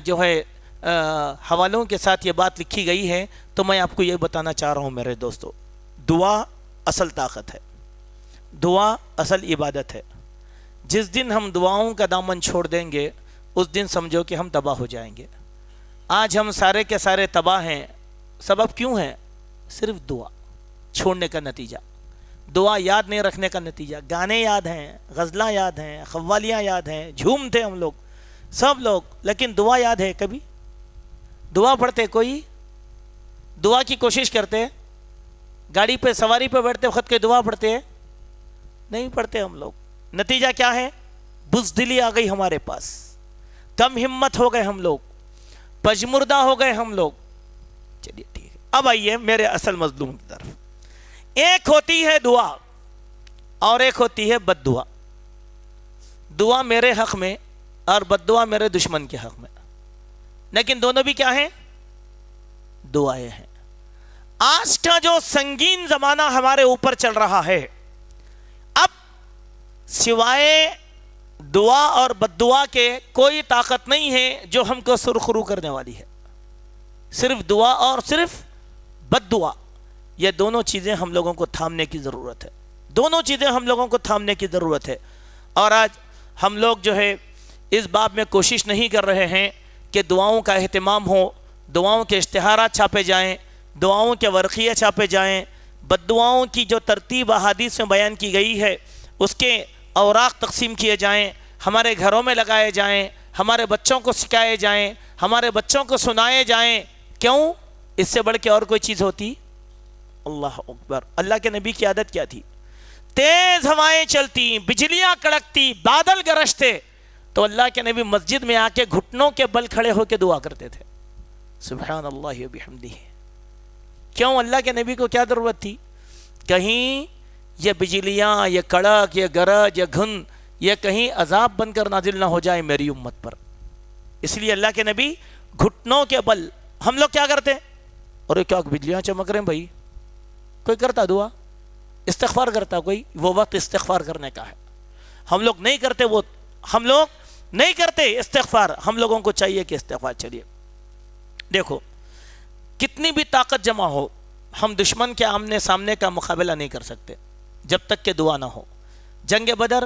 جو ہے حوالوں کے ساتھ یہ بات لکھی گئی ہے، تو میں آپ کو یہ بتانا چاہ رہا ہوں میرے دوستو، دعا اصل طاقت ہے، دعا اصل عبادت ہے۔ جس دن ہم دعاؤں کا دامن چھوڑ دیں گے اس دن سمجھو کہ ہم تباہ ہو جائیں گے۔ آج ہم سارے کے سارے تباہ ہیں، سبب کیوں ہے؟ صرف دعا چھوڑنے کا نتیجہ، دعا یاد نہیں رکھنے کا نتیجہ۔ گانے یاد ہیں، غزلاں یاد ہیں، قوالیاں یاد ہیں، جھومتے ہم لوگ سب لوگ، لیکن دعا یاد ہے کبھی؟ دعا پڑھتے کوئی؟ دعا کی کوشش کرتے؟ گاڑی پہ سواری پہ بیٹھتے وقت کے دعا پڑھتے ہیں؟ نہیں پڑھتے ہم لوگ۔ نتیجہ کیا ہے؟ بزدلی آ گئی ہمارے پاس، کم ہمت ہو گئے ہم لوگ، پجمردہ ہو گئے ہم لوگ۔ چلیے ٹھیک ہے، اب آئیے میرے اصل مظلوم کی طرف۔ ایک ہوتی ہے دعا اور ایک ہوتی ہے بد دعا۔ دعا میرے حق میں اور بد دعا میرے دشمن کے حق میں، لیکن دونوں بھی کیا ہیں؟ دعائیں ہیں۔ آج کا جو سنگین زمانہ ہمارے اوپر چل رہا ہے، اب سوائے دعا اور بد دعا کے کوئی طاقت نہیں ہے جو ہم کو سرخرو کرنے والی ہے۔ صرف دعا اور صرف بد دعا، یہ دونوں چیزیں ہم لوگوں کو تھامنے کی ضرورت ہے، دونوں چیزیں ہم لوگوں کو تھامنے کی ضرورت ہے۔ اور آج ہم لوگ جو ہے اس باب میں کوشش نہیں کر رہے ہیں کہ دعاؤں کا اہتمام ہو، دعاؤں کے اشتہارات چھاپے جائیں، دعاؤں کے ورقیے چھاپے جائیں، بد دعاؤں کی جو ترتیب احادیث میں بیان کی گئی ہے اس کے اوراق تقسیم کیے جائیں، ہمارے گھروں میں لگائے جائیں، ہمارے بچوں کو سکھائے جائیں، ہمارے بچوں کو سنائے جائیں۔ کیوں؟ اس سے بڑھ کے اور کوئی چیز ہوتی؟ اللہ اکبر! اللہ کے نبی کی عادت کیا تھی؟ تیز ہوائیں چلتی، بجلیاں کڑکتی، بادل گرجتے تو اللہ کے نبی مسجد میں آ کے گھٹنوں کے بل کھڑے ہو کے دعا کرتے تھے، سبحان اللہ و بحمدہ۔ کیوں؟ اللہ کے نبی کو کیا ضرورت تھی؟ کہیں یہ بجلیاں، یہ کڑک، یہ گرج، یہ گھن، یہ کہیں عذاب بن کر نازل نہ ہو جائے میری امت پر۔ اس لیے اللہ کے نبی گھٹنوں کے بل۔ ہم لوگ کیا کرتے؟ اور کیا بجلیاں چمک رہے ہیں بھائی؟ کوئی کرتا دعا؟ استغفار کرتا کوئی؟ وہ وقت استغفار کرنے کا ہے، ہم لوگ نہیں کرتے، وہ ہم لوگ نہیں کرتے استغفار۔ ہم لوگوں کو چاہیے کہ استغفار۔ چلیے دیکھو، کتنی بھی طاقت جمع ہو، ہم دشمن کے آمنے سامنے کا مقابلہ نہیں کر سکتے جب تک کہ دعا نہ ہو۔ جنگ بدر،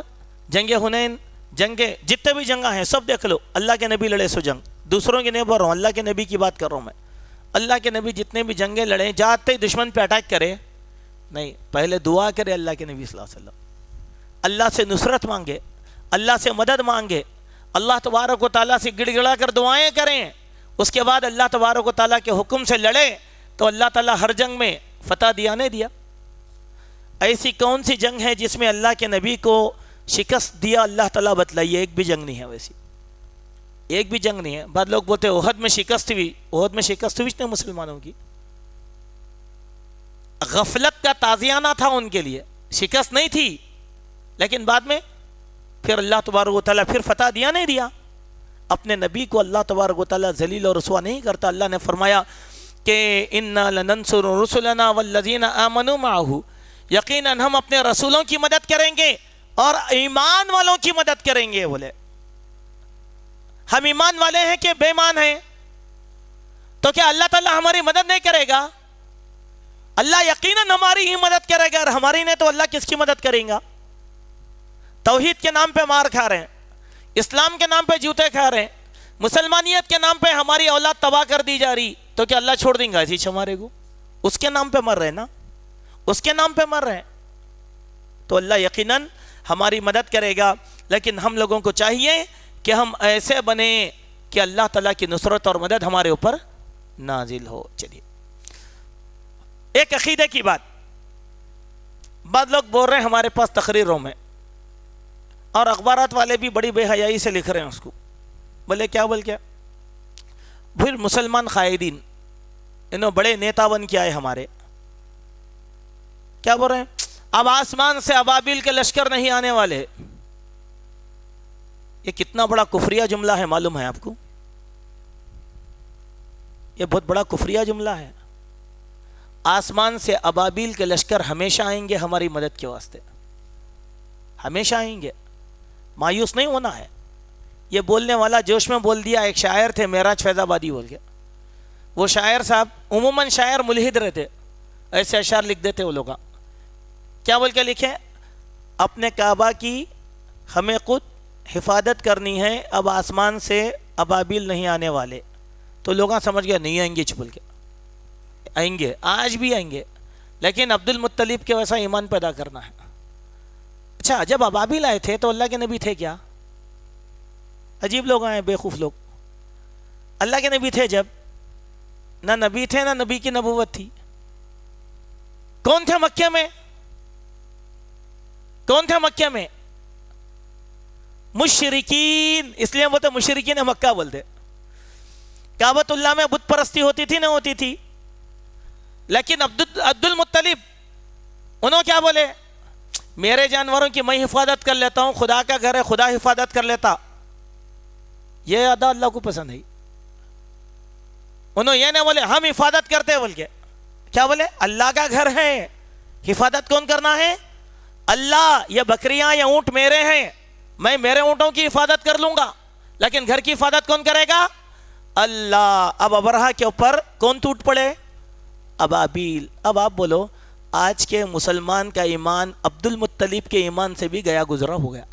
جنگ حنین، جتنے بھی جنگاں ہیں سب دیکھ لو، اللہ کے نبی لڑے سو جنگ، دوسروں کی نہیں بول رہا ہوں، اللہ کے نبی کی بات کر رہا ہوں میں۔ اللہ کے نبی جتنے بھی جنگیں لڑے، جاتے ہی دشمن پہ اٹیک کرے نہیں، پہلے دعا کرے اللہ کے نبی صلی اللہ علیہ وسلم، اللہ سے نصرت مانگے، اللہ سے مدد مانگے، اللہ تبارک و تعالیٰ سے گڑ گڑا کر دعائیں کریں، اس کے بعد اللہ تبارک و تعالیٰ کے حکم سے لڑے تو اللہ تعالیٰ ہر جنگ میں فتح دیا نہیں دیا؟ ایسی کون سی جنگ ہے جس میں اللہ کے نبی کو شکست دیا اللہ تعالیٰ؟ بتلائیے، ایک بھی جنگ نہیں ہے ویسی، ایک بھی جنگ نہیں ہے۔ بعض لوگ بولتے ہیں احد میں شکست ہوئی، احد میں شکست ہوئی نہیں مسلمانوں کی، غفلت کا تازیانہ تھا ان کے لیے، شکست نہیں تھی، لیکن بعد میں پھر اللہ تبارک و تعالیٰ پھر فتح دیا نہیں دیا؟ اپنے نبی کو اللہ تبارک و تعالیٰ ذلیل اور رسوا نہیں کرتا۔ اللہ نے فرمایا کہ اِنَّا لَنَنْصُرُ رُسُلَنَا وَالَّذِينَ آمَنُوا مَعَهُ، یقیناً ہم اپنے رسولوں کی مدد کریں گے اور ایمان والوں کی مدد کریں گے۔ بولے ہم ایمان والے ہیں کہ بے ایمان ہیں؟ تو کیا اللہ تعالیٰ ہماری مدد نہیں کرے گا؟ اللہ یقیناً ہماری ہی مدد کرے گا، اور ہماری نہیں تو اللہ کس کی مدد کریں گا؟ توحید کے نام پہ مار کھا رہے ہیں، اسلام کے نام پہ جوتے کھا رہے ہیں، مسلمانیت کے نام پہ ہماری اولاد تباہ کر دی جا رہی، تو کیا اللہ چھوڑ دیں گا ایسی ہمارے کو؟ اس کے نام پہ مر رہے نا، اس کے نام پہ مر رہے ہیں، تو اللہ یقیناً ہماری مدد کرے گا۔ لیکن ہم لوگوں کو چاہیے کہ ہم ایسے بنیں کہ اللہ تعالیٰ کی نصرت اور مدد ہمارے اوپر نازل ہو۔ چلیے ایک عقیدے کی بات، بعض لوگ بول رہے ہیں ہمارے پاس تقریروں میں، اور اخبارات والے بھی بڑی بے حیائی سے لکھ رہے ہیں اس کو، بولے کیا بول کیا؟ پھر مسلمان قائدین انہوں بڑے نیتا بن کے آئے ہمارے، کیا بول رہے ہیں؟ اب آسمان سے ابابیل کے لشکر نہیں آنے والے۔ یہ کتنا بڑا کفریہ جملہ ہے معلوم ہے آپ کو؟ یہ بہت بڑا کفریہ جملہ ہے۔ آسمان سے ابابیل کے لشکر ہمیشہ آئیں گے ہماری مدد کے واسطے، ہمیشہ آئیں گے، مایوس نہیں ہونا ہے۔ یہ بولنے والا جوش میں بول دیا. ایک شاعر تھے معراج فیض آبادی بول کے, وہ شاعر صاحب عموماً شاعر ملحد رہتے, ایسے اشعار لکھ دیتے وہ لوگ. کیا بول کے لکھے؟ اپنے کعبہ کی ہمیں خود حفاظت کرنی ہے, اب آسمان سے ابابیل نہیں آنے والے. تو لوگاں سمجھ گیا نہیں آئیں گے, چھپل کے آئیں گے, آج بھی آئیں گے, لیکن عبد المطلب کے ویسا ایمان پیدا کرنا ہے. اچھا, جب ابابیل آئے تھے تو اللہ کے نبی تھے کیا؟ عجیب لوگ آئے, بیوقوف لوگ. اللہ کے نبی تھے جب, نہ نبی تھے نہ نبی کی نبوت تھی. کون تھے مکہ میں؟ کون تھے مکہ میں؟ مشرکین. اس لیے بولتے مشرکین مکہ بولتے. کعبۃ اللہ میں بت پرستی ہوتی تھی نہ ہوتی تھی؟ لیکن عبد المطلب انہوں کیا بولے؟ میرے جانوروں کی میں حفاظت کر لیتا ہوں, خدا کا گھر ہے خدا حفاظت کر لیتا. یہ ادا اللہ کو پسند ہے. انہوں یہ نہ بولے ہم حفاظت کرتے بول کے, کیا بولے؟ اللہ کا گھر ہے, حفاظت کون کرنا ہے؟ اللہ. یہ بکریاں یا اونٹ میرے ہیں, میں میرے اونٹوں کی حفاظت کر لوں گا, لیکن گھر کی حفاظت کون کرے گا؟ اللہ. اب ابرہہ کے اوپر کون ٹوٹ پڑے؟ ابابیل. اب آپ بولو, آج کے مسلمان کا ایمان عبد المطلب کے ایمان سے بھی گیا گزرا ہو گیا.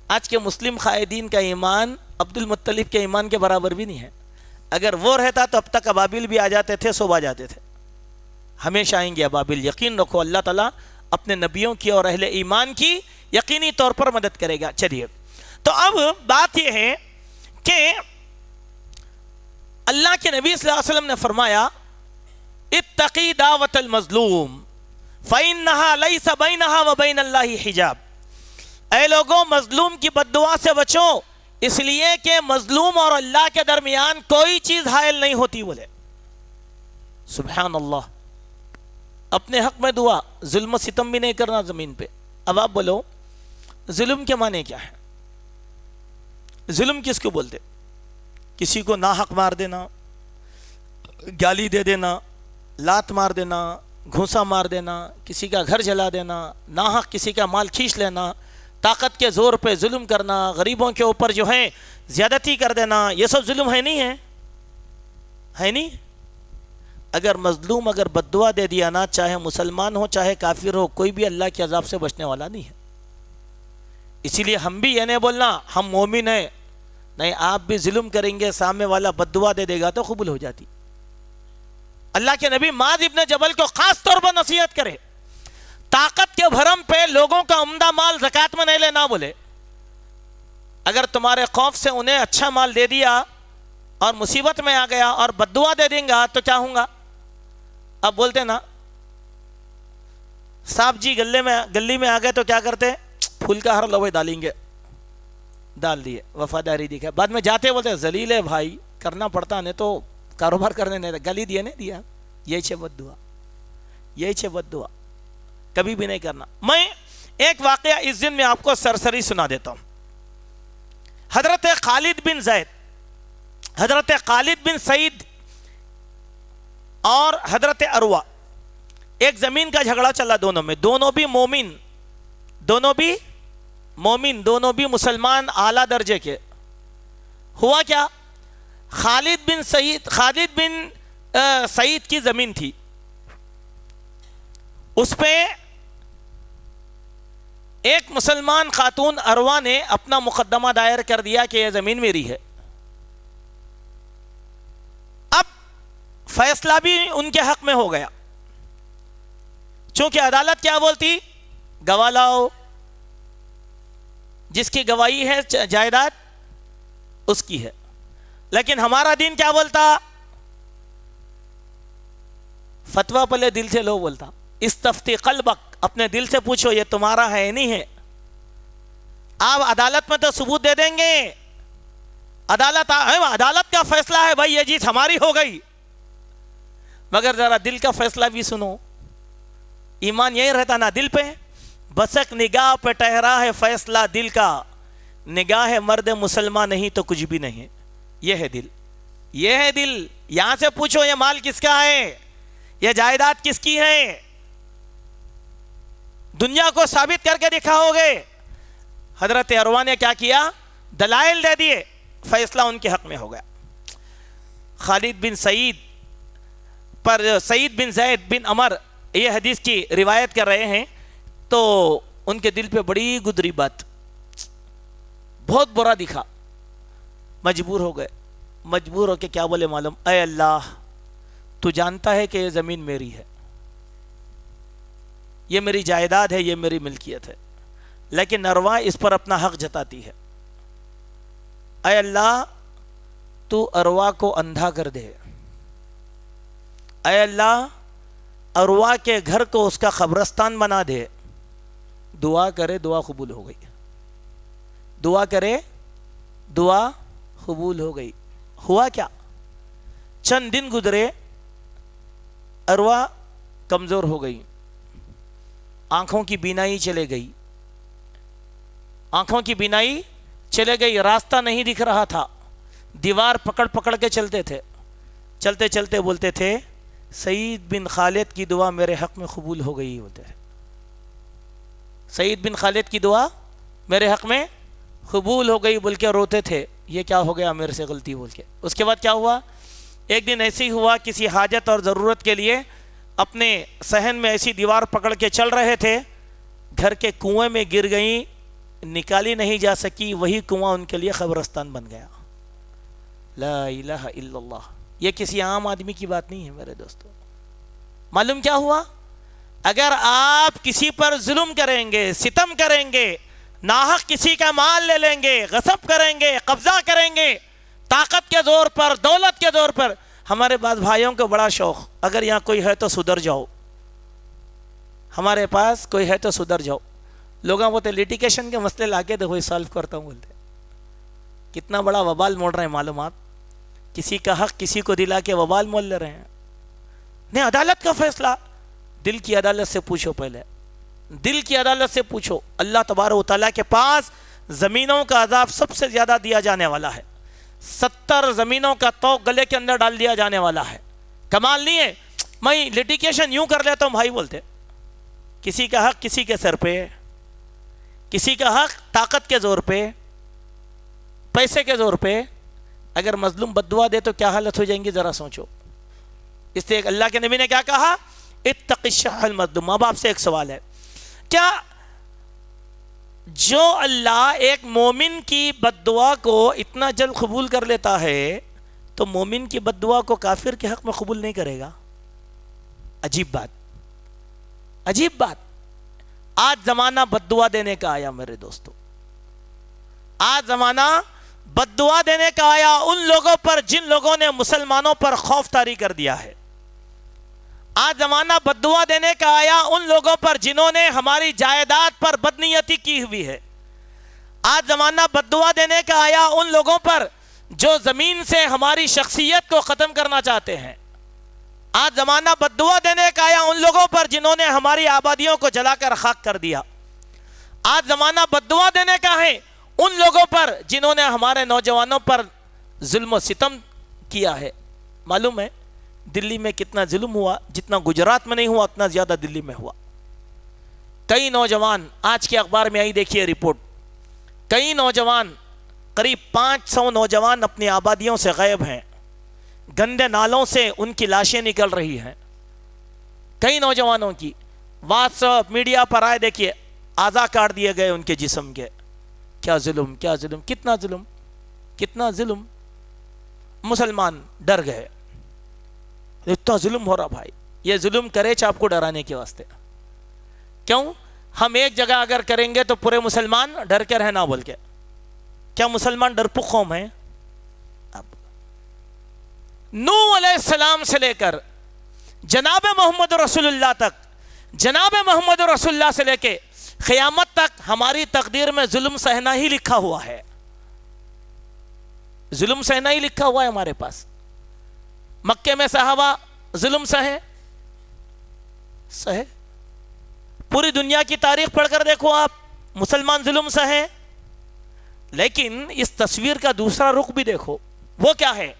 آج کے مسلم قائدین کا ایمان عبد المطلب کے ایمان کے برابر بھی نہیں ہے. اگر وہ رہتا تو اب تک ابابیل بھی آ جاتے تھے, صبح جاتے تھے. ہمیشہ آئیں گے ابابیل, یقین رکھو. اللہ تعالیٰ اپنے نبیوں کی اور اہل ایمان کی یقینی طور پر مدد کرے گا. چلیے, تو اب بات یہ ہے کہ اللہ کے نبی صلی اللہ علیہ وسلم نے فرمایا اتقی دعوت المظلوم فإنها ليس بينها وبين اللہ حجاب. اے لوگوں, مظلوم کی بد دعا سے بچو, اس لیے کہ مظلوم اور اللہ کے درمیان کوئی چیز حائل نہیں ہوتی. بولے سبحان اللہ. اپنے حق میں دعا, ظلم و ستم بھی نہیں کرنا زمین پہ. اب آپ بولو ظلم کے معنی کیا ہے؟ ظلم کس کو بولتے؟ کسی کو ناحق مار دینا, گالی دے دینا, لات مار دینا, گھونسا مار دینا, کسی کا گھر جلا دینا, ناحق کسی کا مال کھینچ لینا, طاقت کے زور پہ ظلم کرنا, غریبوں کے اوپر جو ہے زیادتی کر دینا, یہ سب ظلم ہے نہیں ہے؟ ہے نہیں؟ اگر مظلوم اگر بد دعا دے دیا نا, چاہے مسلمان ہو چاہے کافر ہو, کوئی بھی اللہ کے عذاب سے بچنے والا نہیں ہے. اسی لیے ہم بھی یہ نہیں بولنا ہم مومن ہیں, نہیں, آپ بھی ظلم کریں گے, سامنے والا بد دعا دے دے گا تو قبول ہو جاتی. اللہ کے نبی معاذ ابن جبل کو خاص طور پر نصیحت کرے, طاقت کے بھرم پہ لوگوں کا عمدہ مال زکوٰۃ میں نہیں لینا. بولے اگر تمہارے خوف سے انہیں اچھا مال دے دیا اور مصیبت میں آ گیا اور بد دعا دے دیں گا تو کیا ہوں گا؟ اب بولتے نا صاحب جی گلی میں آ گئے تو کیا کرتے؟ پھول کا ہر لوے ڈالیں گے, ڈال دیے, وفاداری دکھا. بعد میں جاتے بولتے ذلیل ہے بھائی, کرنا پڑتا نہیں تو کاروبار کرنے نہیں, گلی دیے نہیں دیا. یہی چھے بد دعا, یہی چھے بد دعا, کبھی بھی نہیں کرنا. میں ایک واقعہ اس دن میں آپ کو سرسری سنا دیتا ہوں. حضرت خالد بن زید, حضرت خالد بن سعید اور حضرت عروہ, ایک زمین کا جھگڑا چلا دونوں میں. دونوں بھی مومن, دونوں بھی مومن, دونوں بھی مسلمان اعلیٰ درجے کے. ہوا کیا؟ خالد بن سعید کی زمین تھی, اس پہ ایک مسلمان خاتون عروہ نے اپنا مقدمہ دائر کر دیا کہ یہ زمین میری ہے. اب فیصلہ بھی ان کے حق میں ہو گیا, چونکہ عدالت کیا بولتی؟ گواہ لاؤ, جس کی گواہی ہے جائیداد اس کی ہے. لیکن ہمارا دین کیا بولتا؟ فتویٰ پہلے دل سے لو بولتا. استفتی قلبک, اپنے دل سے پوچھو یہ تمہارا ہے نہیں ہے. آپ عدالت میں تو ثبوت دے دیں گے, عدالت کا فیصلہ ہے بھائی یہ جیت ہماری ہو گئی, مگر ذرا دل کا فیصلہ بھی سنو. ایمان یہی رہتا نا دل پہ. بسک نگاہ پہ ٹہرا ہے فیصلہ دل کا, نگاہ مرد مسلمان نہیں تو کچھ بھی نہیں. یہ ہے دل, یہ ہے دل. یہاں سے پوچھو یہ مال کس کا ہے, یہ جائیداد کس کی ہے, دنیا کو ثابت کر کے دکھاؤ گے. حضرت عروہ نے کیا کیا؟ دلائل دے دیے، فیصلہ ان کے حق میں ہو گیا۔ خالد بن سعید پر سعید بن زید بن عمر یہ حدیث کی روایت کر رہے ہیں، تو ان کے دل پہ بڑی گزری بات، بہت برا دکھا، مجبور ہو گئے، مجبور ہو کے کیا بولے معلوم؟ اے اللہ، تو جانتا ہے کہ یہ زمین میری ہے، یہ میری جائیداد ہے، یہ میری ملکیت ہے، لیکن ارواح اس پر اپنا حق جتاتی ہے۔ اے اللہ، تو ارواح کو اندھا کر دے، اے اللہ ارواح کے گھر کو اس کا قبرستان بنا دے۔ دعا کرے، دعا قبول ہو گئی، دعا کرے، دعا قبول ہو گئی۔ ہوا کیا؟ چند دن گزرے، ارواح کمزور ہو گئی، آنکھوں کی بینائی چلے گئی، آنکھوں کی بینائی چلے گئی، راستہ نہیں دکھ رہا تھا، دیوار پکڑ پکڑ کے چلتے تھے، چلتے چلتے بولتے تھے سعید بن خالد کی دعا میرے حق میں قبول ہو گئی، بولتے ہیں سعید بن خالد کی دعا میرے حق میں قبول ہو گئی بول کے روتے تھے، یہ کیا ہو گیا میرے سے غلطی بول کے۔ اس کے بعد کیا ہوا؟ ایک دن ایسے ہی ہوا، کسی حاجت اور ضرورت کے لیے اپنے صحن میں ایسی دیوار پکڑ کے چل رہے تھے، گھر کے کنویں میں گر گئیں، نکالی نہیں جا سکی، وہی کنواں ان کے لیے قبرستان بن گیا۔ لا الہ الا اللہ، یہ کسی عام آدمی کی بات نہیں ہے میرے دوستو۔ معلوم کیا ہوا؟ اگر آپ کسی پر ظلم کریں گے، ستم کریں گے، ناحق کسی کا مال لے لیں گے، غصب کریں گے، قبضہ کریں گے، طاقت کے زور پر، دولت کے زور پر، ہمارے بعض بھائیوں کو بڑا شوق، اگر یہاں کوئی ہے تو سدھر جاؤ، ہمارے پاس کوئی ہے تو سدھر جاؤ۔ لوگوں بولتے لیٹیگیشن کے مسئلے لا کے دیکھو سالو کرتا ہوں، بولتے کتنا بڑا وبال موڑ رہے ہیں معلوم آپ؟ کسی کا حق کسی کو دلا کے وبال مول لے رہے ہیں۔ نہیں، عدالت کا فیصلہ دل کی عدالت سے پوچھو، پہلے دل کی عدالت سے پوچھو۔ اللہ تبارک و تعالیٰ کے پاس زمینوں کا عذاب سب سے زیادہ دیا جانے والا ہے، 70 زمینوں کا توق گلے کے اندر ڈال دیا جانے والا ہے۔ کمال نہیں ہے میں لیٹیگیشن یوں کر لیتا ہوں بھائی، بولتے کسی کا حق کسی کے سر پہ، کسی کا حق طاقت کے زور پہ، پیسے کے زور پہ، اگر مظلوم بد دعا دے تو کیا حالت ہو جائیں گی ذرا سوچو۔ اس لیے اللہ کے نبی نے کیا کہا؟ اتق الشح المظلوم۔ اب آپ سے ایک سوال ہے، کیا جو اللہ ایک مومن کی بد دعا کو اتنا جلد قبول کر لیتا ہے تو مومن کی بد دعا کو کافر کے حق میں قبول نہیں کرے گا؟ عجیب بات، عجیب بات۔ آج زمانہ بد دعا دینے کا آیا میرے دوستو، آج زمانہ بد دعا دینے کا آیا ان لوگوں پر جن لوگوں نے مسلمانوں پر خوف طاری کر دیا ہے۔ آج زمانہ بد دعا دینے کا آیا ان لوگوں پر جنہوں نے ہماری جائیداد پر بدنیتی کی ہوئی ہے۔ آج زمانہ بد دعا دینے کا آیا ان لوگوں پر جو زمین سے ہماری شخصیت کو ختم کرنا چاہتے ہیں۔ آج زمانہ بد دعا دینے کا آیا ان لوگوں پر جنہوں نے ہماری آبادیوں کو جلا کر خاک کر دیا۔ آج زمانہ بد دعا دینے کا ہے ان لوگوں پر جنہوں نے ہمارے نوجوانوں پر ظلم و ستم کیا ہے۔ معلوم ہے دلی میں کتنا ظلم ہوا؟ جتنا گجرات میں نہیں ہوا اتنا زیادہ دلی میں ہوا۔ کئی نوجوان، آج کے اخبار میں آئی دیکھیے رپورٹ، کئی نوجوان، قریب 500 نوجوان اپنی آبادیوں سے غائب ہیں، گندے نالوں سے ان کی لاشیں نکل رہی ہیں، کئی نوجوانوں کی۔ واٹس ایپ میڈیا پر آئے دیکھیے، اعضاء کاٹ دیے گئے ان کے جسم کے۔ کیا ظلم، کیا ظلم، کتنا ظلم، کتنا ظلم۔ مسلمان ڈر گئے، اتنا ظلم ہو رہا بھائی۔ یہ ظلم کرے آپ کو ڈرانے کے واسطے، کیوں؟ ہم ایک جگہ اگر کریں گے تو پورے مسلمان ڈر کے رہنا بول کے۔ کیا مسلمان ڈرپوک قوم ہیں؟ اب نوح علیہ السلام سے لے کر جناب محمد رسول اللہ تک، جناب محمد رسول اللہ سے لے کے قیامت تک ہماری تقدیر میں ظلم سہنا ہی لکھا ہوا ہے، ظلم سہنا ہی لکھا ہوا ہے ہمارے پاس۔ مکے میں صحابہ ظلم سہے، سہے۔ پوری دنیا کی تاریخ پڑھ کر دیکھو آپ، مسلمان ظلم سہے۔ لیکن اس تصویر کا دوسرا رخ بھی دیکھو، وہ کیا ہے؟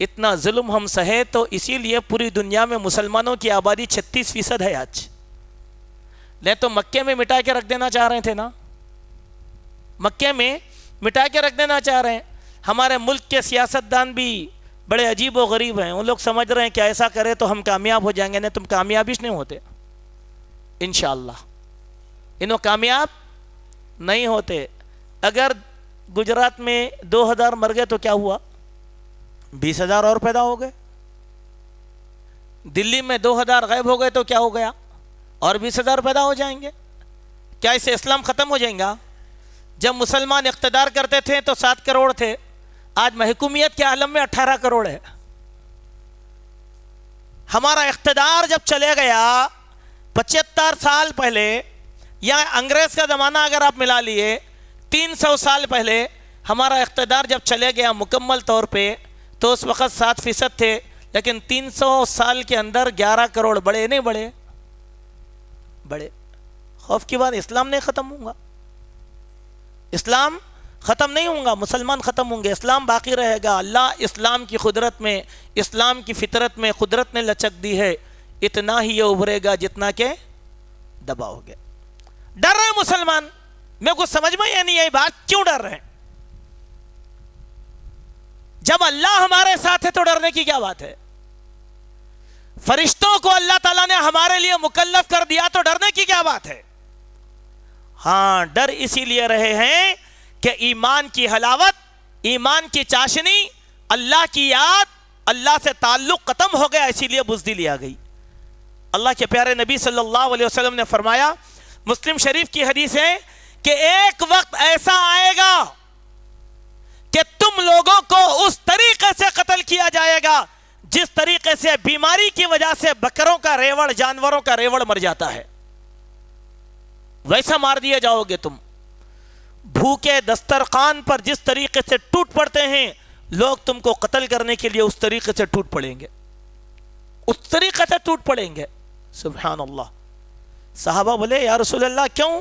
اتنا ظلم ہم سہے تو اسی لیے پوری دنیا میں مسلمانوں کی آبادی 36% ہے آج۔ نہیں تو مکے میں مٹا کے رکھ دینا چاہ رہے تھے نا، مکے میں مٹا کے رکھ دینا چاہ رہے ہیں. ہمارے ملک کے سیاستدان بھی بڑے عجیب و غریب ہیں. ان لوگ سمجھ رہے ہیں کہ ایسا کرے تو ہم کامیاب ہو جائیں گے. نہیں، تم کامیاب ہی نہیں ہوتے انشاءاللہ. انہوں کامیاب نہیں ہوتے. اگر گجرات میں 2000 مر گئے تو کیا ہوا؟ 20,000 اور پیدا ہو گئے. دلی میں 2000 غائب ہو گئے تو کیا ہو گیا؟ اور 20,000 پیدا ہو جائیں گے. کیا اس سے اسلام ختم ہو جائیں گا؟ جب مسلمان اقتدار کرتے تھے تو 7 کروڑ تھے. آج محکومیت کے عالم میں 18 کروڑ ہے. ہمارا اقتدار جب چلے گیا 75 سال پہلے، یا انگریز کا زمانہ اگر آپ ملا لیے 300 سال پہلے، ہمارا اقتدار جب چلے گیا مکمل طور پہ تو اس وقت 7% تھے. لیکن 300 سال کے اندر 11 کروڑ. بڑے نہیں بڑے؟ بڑے. خوف کی بات، اسلام نہیں ختم ہوں گا. اسلام ختم نہیں ہوں گا، مسلمان ختم ہوں گے، اسلام باقی رہے گا. اللہ اسلام کی قدرت میں، اسلام کی فطرت میں قدرت نے لچک دی ہے. اتنا ہی یہ ابھرے گا جتنا کہ دباؤ گے. ڈر رہے ہیں مسلمان. میں کچھ سمجھ میں یہ نہیں ہے بات، کیوں ڈر رہے ہیں؟ جب اللہ ہمارے ساتھ ہے تو ڈرنے کی کیا بات ہے؟ فرشتوں کو اللہ تعالیٰ نے ہمارے لیے مکلف کر دیا تو ڈرنے کی کیا بات ہے؟ ہاں، ڈر اسی لیے رہے ہیں کہ ایمان کی حلاوت، ایمان کی چاشنی، اللہ کی یاد، اللہ سے تعلق ختم ہو گیا، اسی لیے بزدلی آ گئی. اللہ کے پیارے نبی صلی اللہ علیہ وسلم نے فرمایا، مسلم شریف کی حدیث ہے کہ ایک وقت ایسا آئے گا کہ تم لوگوں کو اس طریقے سے قتل کیا جائے گا جس طریقے سے بیماری کی وجہ سے بکروں کا ریوڑ، جانوروں کا ریوڑ مر جاتا ہے، ویسا مار دیے جاؤ گے تم. بھوکے دسترخوان پر جس طریقے سے ٹوٹ پڑتے ہیں لوگ، تم کو قتل کرنے کے لیے اس طریقے سے ٹوٹ پڑیں گے، اس طریقے سے ٹوٹ پڑیں گے. سبحان اللہ. صحابہ بولے یا رسول اللہ کیوں؟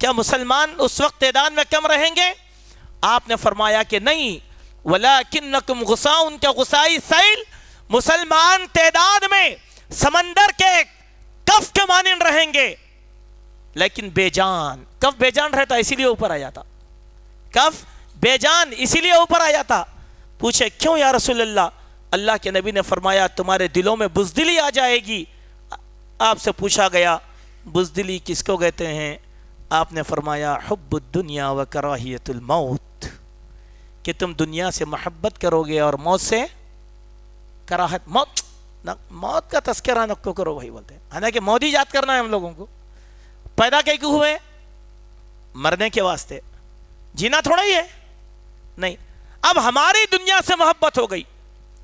کیا مسلمان اس وقت تعداد میں کم رہیں گے؟ آپ نے فرمایا کہ نہیں، وَلَكِنَّكُمْ غُصَاءٌ كَغُصَاءِ السَّيْلِ، مسلمان تعداد میں سمندر کے کف کے مانند رہیں گے لیکن بے جان. کف بے جان رہتا اسی لیے اوپر آ جاتا، کف بے جان اسی لیے اوپر آ جاتا. پوچھے کیوں یا رسول اللہ؟ اللہ کے نبی نے فرمایا تمہارے دلوں میں بزدلی آ جائے گی. آپ سے پوچھا گیا بزدلی کس کو کہتے ہیں؟ آپ نے فرمایا حب الدنیا و کراہیت الموت، کہ تم دنیا سے محبت کرو گے اور موت سے کراہت. موت کا تذکرہ نہ کرو بھائی بولتے ہیں. حالانکہ موت ہی یاد کرنا ہے ہم لوگوں کو. پیدا کیوں ہوئے؟ مرنے کے واسطے. جینا تھوڑا ہی ہے. نہیں، اب ہماری دنیا سے محبت ہو گئی.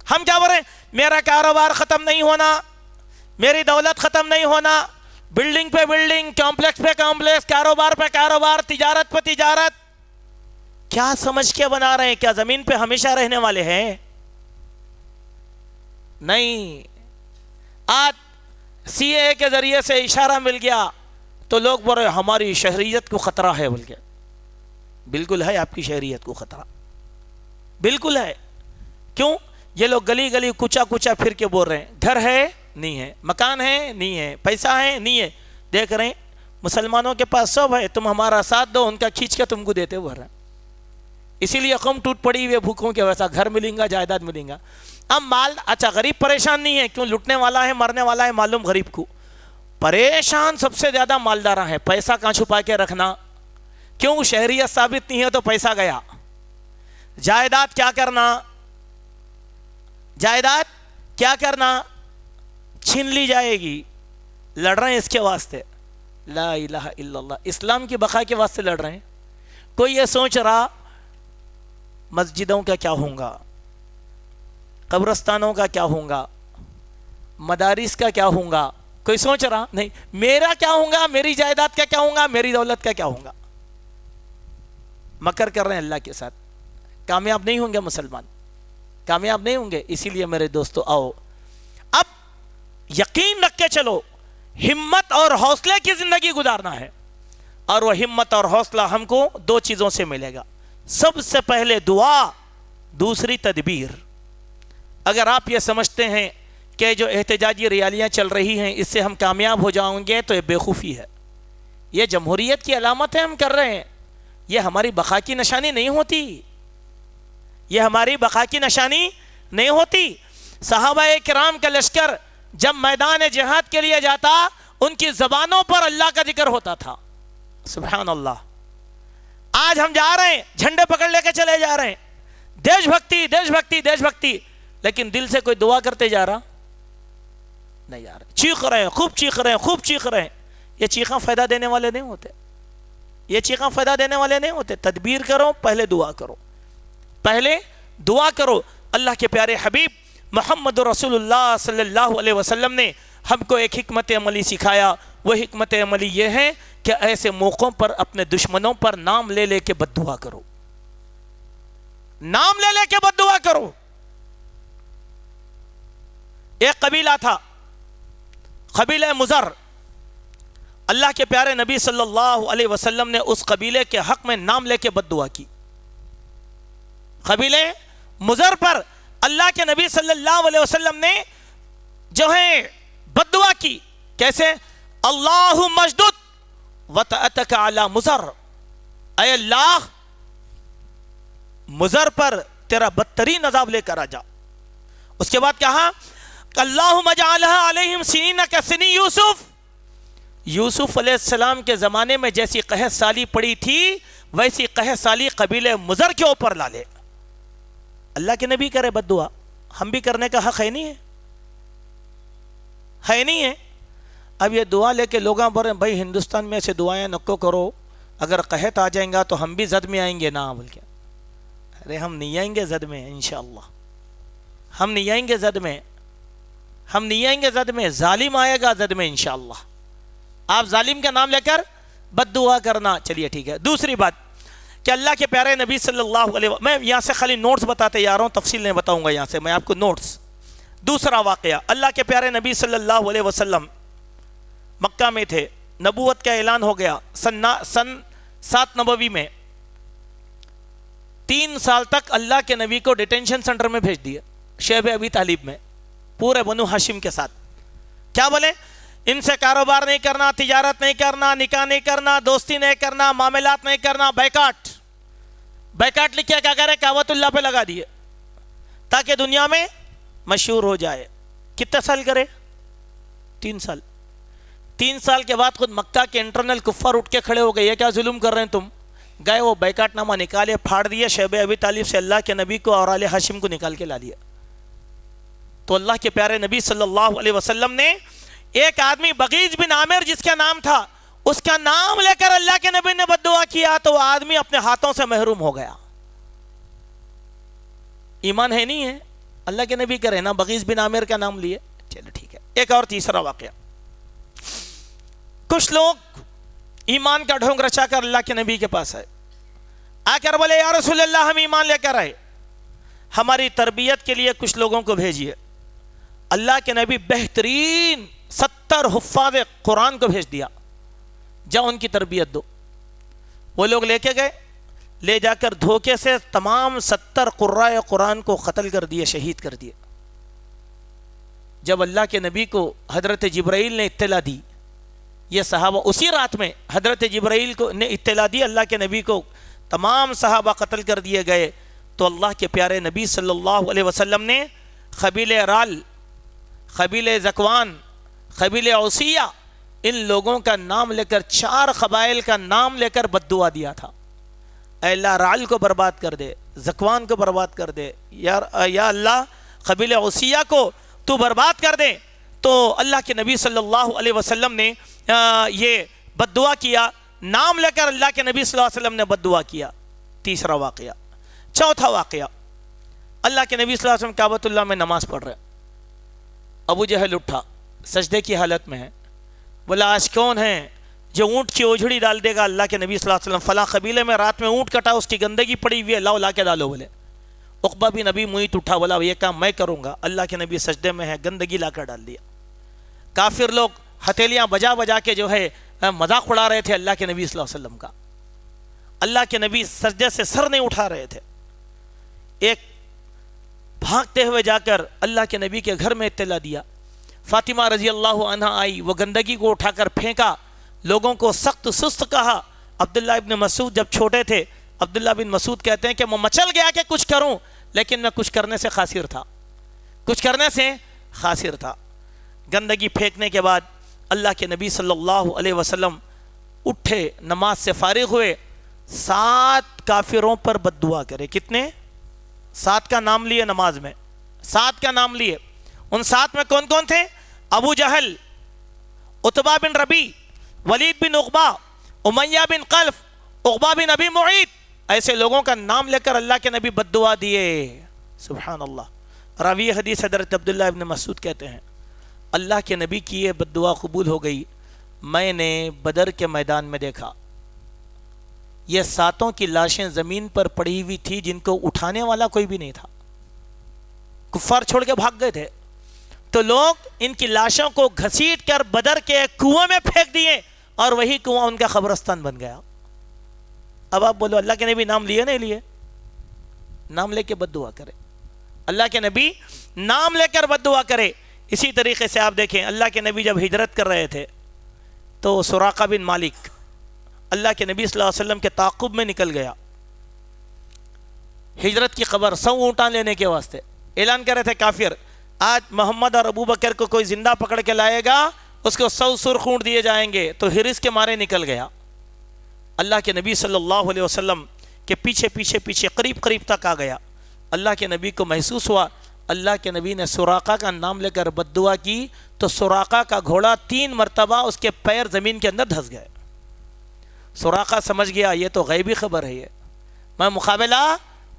ہم کیا بول رہے ہیں؟ میرا کاروبار ختم نہیں ہونا، میری دولت ختم نہیں ہونا، بلڈنگ پہ بلڈنگ، کمپلیکس پہ کمپلیکس، کاروبار پہ کاروبار، تجارت پہ تجارت. کیا سمجھ کے بنا رہے ہیں؟ کیا زمین پہ ہمیشہ رہنے والے ہیں؟ نہیں. آج سی اے کے ذریعے سے اشارہ مل گیا تو لوگ بول رہے ہماری شہریت کو خطرہ ہے. بول کے بالکل ہے، آپ کی شہریت کو خطرہ بالکل ہے. کیوں؟ یہ لوگ گلی گلی کوچا کوچا پھر کے بول رہے ہیں گھر ہے نہیں ہے، مکان ہے نہیں ہے، پیسہ ہے نہیں ہے. دیکھ رہے ہیں مسلمانوں کے پاس سب ہے، تم ہمارا ساتھ دو، ان کا کھینچ کے تم کو دیتے بول رہے ہیں. اسی لیے قوم ٹوٹ پڑی ہوئے بھوکوں کے، ویسا گھر ملیں گا، جائیداد ملیں گا. اب مال، اچھا غریب پریشان نہیں ہے، کیوں؟ لٹنے والا ہے، مرنے والا ہے، معلوم غریب کو. پریشان سب سے زیادہ مالدار ہیں. پیسہ کہاں چھپا کے رکھنا؟ کیوں؟ شہریت ثابت نہیں ہے تو پیسہ گیا. جائیداد کیا کرنا؟ جائیداد کیا کرنا؟ چھین لی جائے گی. لڑ رہے ہیں اس کے واسطے. لا الہ الا اللہ. اسلام کی بقا کے واسطے لڑ رہے ہیں. کوئی یہ سوچ رہا مسجدوں کا کیا ہوگا، قبرستانوں کا کیا ہوگا، مدارس کا کیا ہوگا؟ کوئی سوچ رہا نہیں. میرا کیا ہوگا، میری جائیداد کا کیا ہوگا، میری دولت کا کیا ہوگا. مکر کر رہے ہیں اللہ کے ساتھ. کامیاب نہیں ہوں گے مسلمان، کامیاب نہیں ہوں گے. اسی لیے میرے دوستو آؤ اب یقین رکھ کے چلو، ہمت اور حوصلے کی زندگی گزارنا ہے. اور وہ ہمت اور حوصلہ ہم کو 2 چیزوں سے ملے گا. سب سے پہلے دعا، دوسری تدبیر. اگر آپ یہ سمجھتے ہیں کہ جو احتجاجی ریالیاں چل رہی ہیں اس سے ہم کامیاب ہو جائیں گے تو یہ بے خوفی ہے. یہ جمہوریت کی علامت ہے ہم کر رہے ہیں. یہ ہماری بقا کی نشانی نہیں ہوتی، یہ ہماری بقا کی نشانی نہیں ہوتی۔ صحابہ کرام کا لشکر جب میدان جہاد کے لیے جاتا، ان کی زبانوں پر اللہ کا ذکر ہوتا تھا۔ سبحان اللہ۔ آج ہم جا رہے ہیں، جھنڈے پکڑ لے کے چلے جا رہے ہیں، دیش بھکتی دیش بھکتی دیش بھکتی، لیکن دل سے کوئی دعا کرتے جا رہا نہیں جا رہا۔ چیخ رہے ہیں، خوب چیخ رہے ہیں، خوب چیخ رہے ہیں، یہ چیخاں فائدہ دینے والے نہیں ہوتے، یہ چیخاں فائدہ دینے والے نہیں ہوتے۔ تدبیر کرو، پہلے دعا کرو، پہلے دعا کرو۔ اللہ کے پیارے حبیب محمد رسول اللہ صلی اللہ علیہ وسلم نے ہم کو ایک حکمت عملی سکھایا۔ وہ حکمت عملی یہ ہے کہ ایسے موقعوں پر اپنے دشمنوں پر نام لے لے کے بد دعا کرو، نام لے لے کے بد دعا کرو۔ ایک قبیلہ تھا، قبیلہ مزر۔ اللہ کے پیارے نبی صلی اللہ علیہ وسلم نے اس قبیلے کے حق میں نام لے کے بد دعا کی۔ قبیلہ مزر پر اللہ کے نبی صلی اللہ علیہ وسلم نے جو ہے بد دعا کی۔ کیسے؟ اللہ مجدد وطأتک علی مزر، اے اللہ مزر پر تیرا بدترین عذاب لے کر آ جا۔ اس کے بعد کہا اللہم اجعلها علیہم سنین کسنی یوسف، یوسف علیہ السلام کے زمانے میں جیسی قحط سالی پڑی تھی ویسی قحط سالی قبیلہ مزر کے اوپر لا لے۔ اللہ کے نبی کرے بد دعا، ہم بھی کرنے کا حق ہے نہیں ہے؟ ہے نہیں ہے؟ اب یہ دعا لے کے لوگاں بولے بھائی ہندوستان میں ایسے دعائیں نکو کرو، اگر قحط آ جائیں گا تو ہم بھی زد میں آئیں گے نا بول کے۔ ارے ہم نہیں آئیں گے زد میں انشاءاللہ، ہم نہیں آئیں گے زد میں، ہم نہیں آئیں گے زد میں، ظالم آئے گا زد میں انشاءاللہ۔ آپ ظالم کا نام لے کر بد دعا کرنا، چلیے ٹھیک ہے۔ دوسری بات کہ اللہ کے پیارے نبی صلی اللہ علیہ وسلم، میں یہاں سے خالی نوٹس بتاتے جا رہا ہوں، تفصیل نہیں بتاؤں گا یہاں سے میں آپ کو نوٹس۔ دوسرا واقعہ، اللہ کے پیارے نبی صلی اللہ علیہ وسلم مکہ میں تھے، نبوت کا اعلان ہو گیا سن 7 نبوی میں۔ 3 سال تک اللہ کے نبی کو ڈیٹینشن سینٹر میں بھیج دیا، شیب ابی طالب میں، پورے بنو ہاشم کے ساتھ۔ کیا بولے؟ ان سے کاروبار نہیں کرنا، تجارت نہیں کرنا، نکاح نہیں کرنا، دوستی نہیں کرنا، معاملات نہیں کرنا، بیکاٹ۔ بیکاٹ لکھے کیا کرے؟ کعبۃ اللہ پہ لگا دیے تاکہ دنیا میں مشہور ہو جائے۔ کتنے سال کرے؟ 3 سال۔ 3 سال کے بعد خود مکہ کے انٹرنل کفار اٹھ کے کھڑے ہو گئے، یہ کیا ظلم کر رہے ہیں تم؟ گئے وہ بیکاٹ نامہ نکالے، پھاڑ دیے، شیب ابی طالب سے اللہ کے نبی کو اور آل ہاشم کو نکال کے لا دیا۔ تو اللہ کے پیارے نبی صلی اللہ علیہ وسلم نے ایک آدمی بغیج بن عامر جس کا نام تھا، اس کا نام لے کر اللہ کے نبی نے بد دعا کیا تو وہ آدمی اپنے ہاتھوں سے محروم ہو گیا۔ ایمان ہے نہیں ہے؟ اللہ کے نبی کرے نا، بغیج بن عامر کا نام لیے، چلو ٹھیک ہے۔ ایک اور تیسرا واقعہ، کچھ لوگ ایمان کا ڈھونگ رچا کر اللہ کے نبی کے پاس آئے، آ کر بولے یا رسول اللہ ہم ایمان لے کر آئے، ہماری تربیت کے لیے کچھ لوگوں کو بھیجیے۔ اللہ کے نبی بہترین 70 حفاظ قرآن کو بھیج دیا، جا ان کی تربیت دو۔ وہ لوگ لے کے گئے، لے جا کر دھوکے سے تمام 70 قراء قرآن کو قتل کر دیے، شہید کر دیے۔ جب اللہ کے نبی کو حضرت جبرائیل نے اطلاع دی، یہ صحابہ اسی رات میں حضرت جبرائیل کو نے اطلاع دی اللہ کے نبی کو، تمام صحابہ قتل کر دیے گئے، تو اللہ کے پیارے نبی صلی اللہ علیہ وسلم نے قبیلہ رال، قبیلہ زکوان، قبیلہ عوسیہ، ان لوگوں کا نام لے کر 4 قبائل کا نام لے کر بد دعا دیا تھا، اے اللہ رال کو برباد کر دے، زکوان کو برباد کر دے، یا اللہ قبیلہ عوسیہ کو تو برباد کر دے۔ تو اللہ کے نبی صلی اللہ علیہ وسلم نے یہ بد دعا کیا، نام لے کر اللہ کے نبی صلی اللہ علیہ وسلم نے بد دعا کیا۔ تیسرا واقعہ۔ چوتھا واقعہ، اللہ کے نبی صلی اللہ علیہ وسلم کعبۃ اللہ میں نماز پڑھ رہے، ابو جہل اٹھا، سجدے کی حالت میں ہے، بولا آج کون ہے جو اونٹ کی اوجھڑی ڈال دے گا؟ اللہ کے نبی صلی اللہ علیہ وسلم فلاں قبیلے میں رات میں اونٹ کٹا، اس کی گندگی پڑی ہوئی ہے، لاؤ لا کے ڈالو۔ بولے عقبہ بن نبی محیط اٹھا، بولا یہ کام میں کروں گا، اللہ کے نبی سجدے میں ہے، گندگی لا کر ڈال دیا۔ کافر لوگ ہتھیلیاں بجا بجا کے جو ہے مذاق اڑا رہے تھے اللہ کے نبی صلی اللہ علیہ وسلم کا، اللہ کے نبی سجدے سے سر نہیں اٹھا رہے تھے۔ ایک بھاگتے ہوئے جا کر اللہ کے نبی کے گھر میں اطلاع دیا، فاطمہ رضی اللہ عنہ آئی، وہ گندگی کو اٹھا کر پھینکا، لوگوں کو سخت سست کہا، عبداللہ ابن مسعود جب چھوٹے تھے، عبداللہ بن مسعود کہتے ہیں کہ میں مچل گیا کہ کچھ کروں، لیکن میں کچھ کرنے سے قاصر تھا، کچھ کرنے سے قاصر تھا۔ گندگی پھینکنے کے بعد اللہ کے نبی صلی اللہ علیہ وسلم اٹھے، نماز سے فارغ ہوئے، 7 کافروں پر بد دعا کرے۔ کتنے؟ 7 کا نام لیے نماز میں، 7 کا نام لیے۔ ان 7 میں کون کون تھے؟ ابو جہل، عتبہ بن ربی، ولید بن عقبہ، امیہ بن خلف، عقبہ بن ابی معیط۔ ایسے لوگوں کا نام لے کر اللہ کے نبی بد دعا دیے۔ سبحان اللہ۔ راوی حدیث حضرت عبداللہ ابن مسعود کہتے ہیں اللہ کے نبی کی یہ بد دعا قبول ہو گئی۔ میں نے بدر کے میدان میں دیکھا، یہ 7 کی لاشیں زمین پر پڑی ہوئی تھی، جن کو اٹھانے والا کوئی بھی نہیں تھا، کفار چھوڑ کے بھاگ گئے تھے۔ تو لوگ ان کی لاشوں کو گھسیٹ کر بدر کے کنویں میں پھینک دیے، اور وہی کنواں ان کا قبرستان بن گیا۔ اب آپ بولو اللہ کے نبی نام لیے نہیں لیے؟ نام لے کے بد دعا کرے، اللہ کے نبی نام لے کر بد دعا کرے۔ اسی طریقے سے آپ دیکھیں اللہ کے نبی جب ہجرت کر رہے تھے تو سراقہ بن مالک اللہ کے نبی صلی اللہ علیہ وسلم کے تعاقب میں نکل گیا، ہجرت کی خبر 100 اونٹاں لینے کے واسطے اعلان کر رہے تھے کافر، آج محمد اور ابو بکر کو کوئی زندہ پکڑ کے لائے گا اس کو 100 سرخ اونٹ دیے جائیں گے، تو ہرس کے مارے نکل گیا۔ اللہ کے نبی صلی اللہ علیہ وسلم کے پیچھے پیچھے پیچھے قریب قریب تک آ گیا۔ اللہ کے نبی کو محسوس ہوا، اللہ کے نبی نے سراقہ کا نام لے کر بد دعا کی تو سراقہ کا گھوڑا 3 مرتبہ اس کے پیر زمین کے اندر دھس گئے۔ سراقہ سمجھ گیا یہ تو غیبی خبر ہے، یہ میں مقابلہ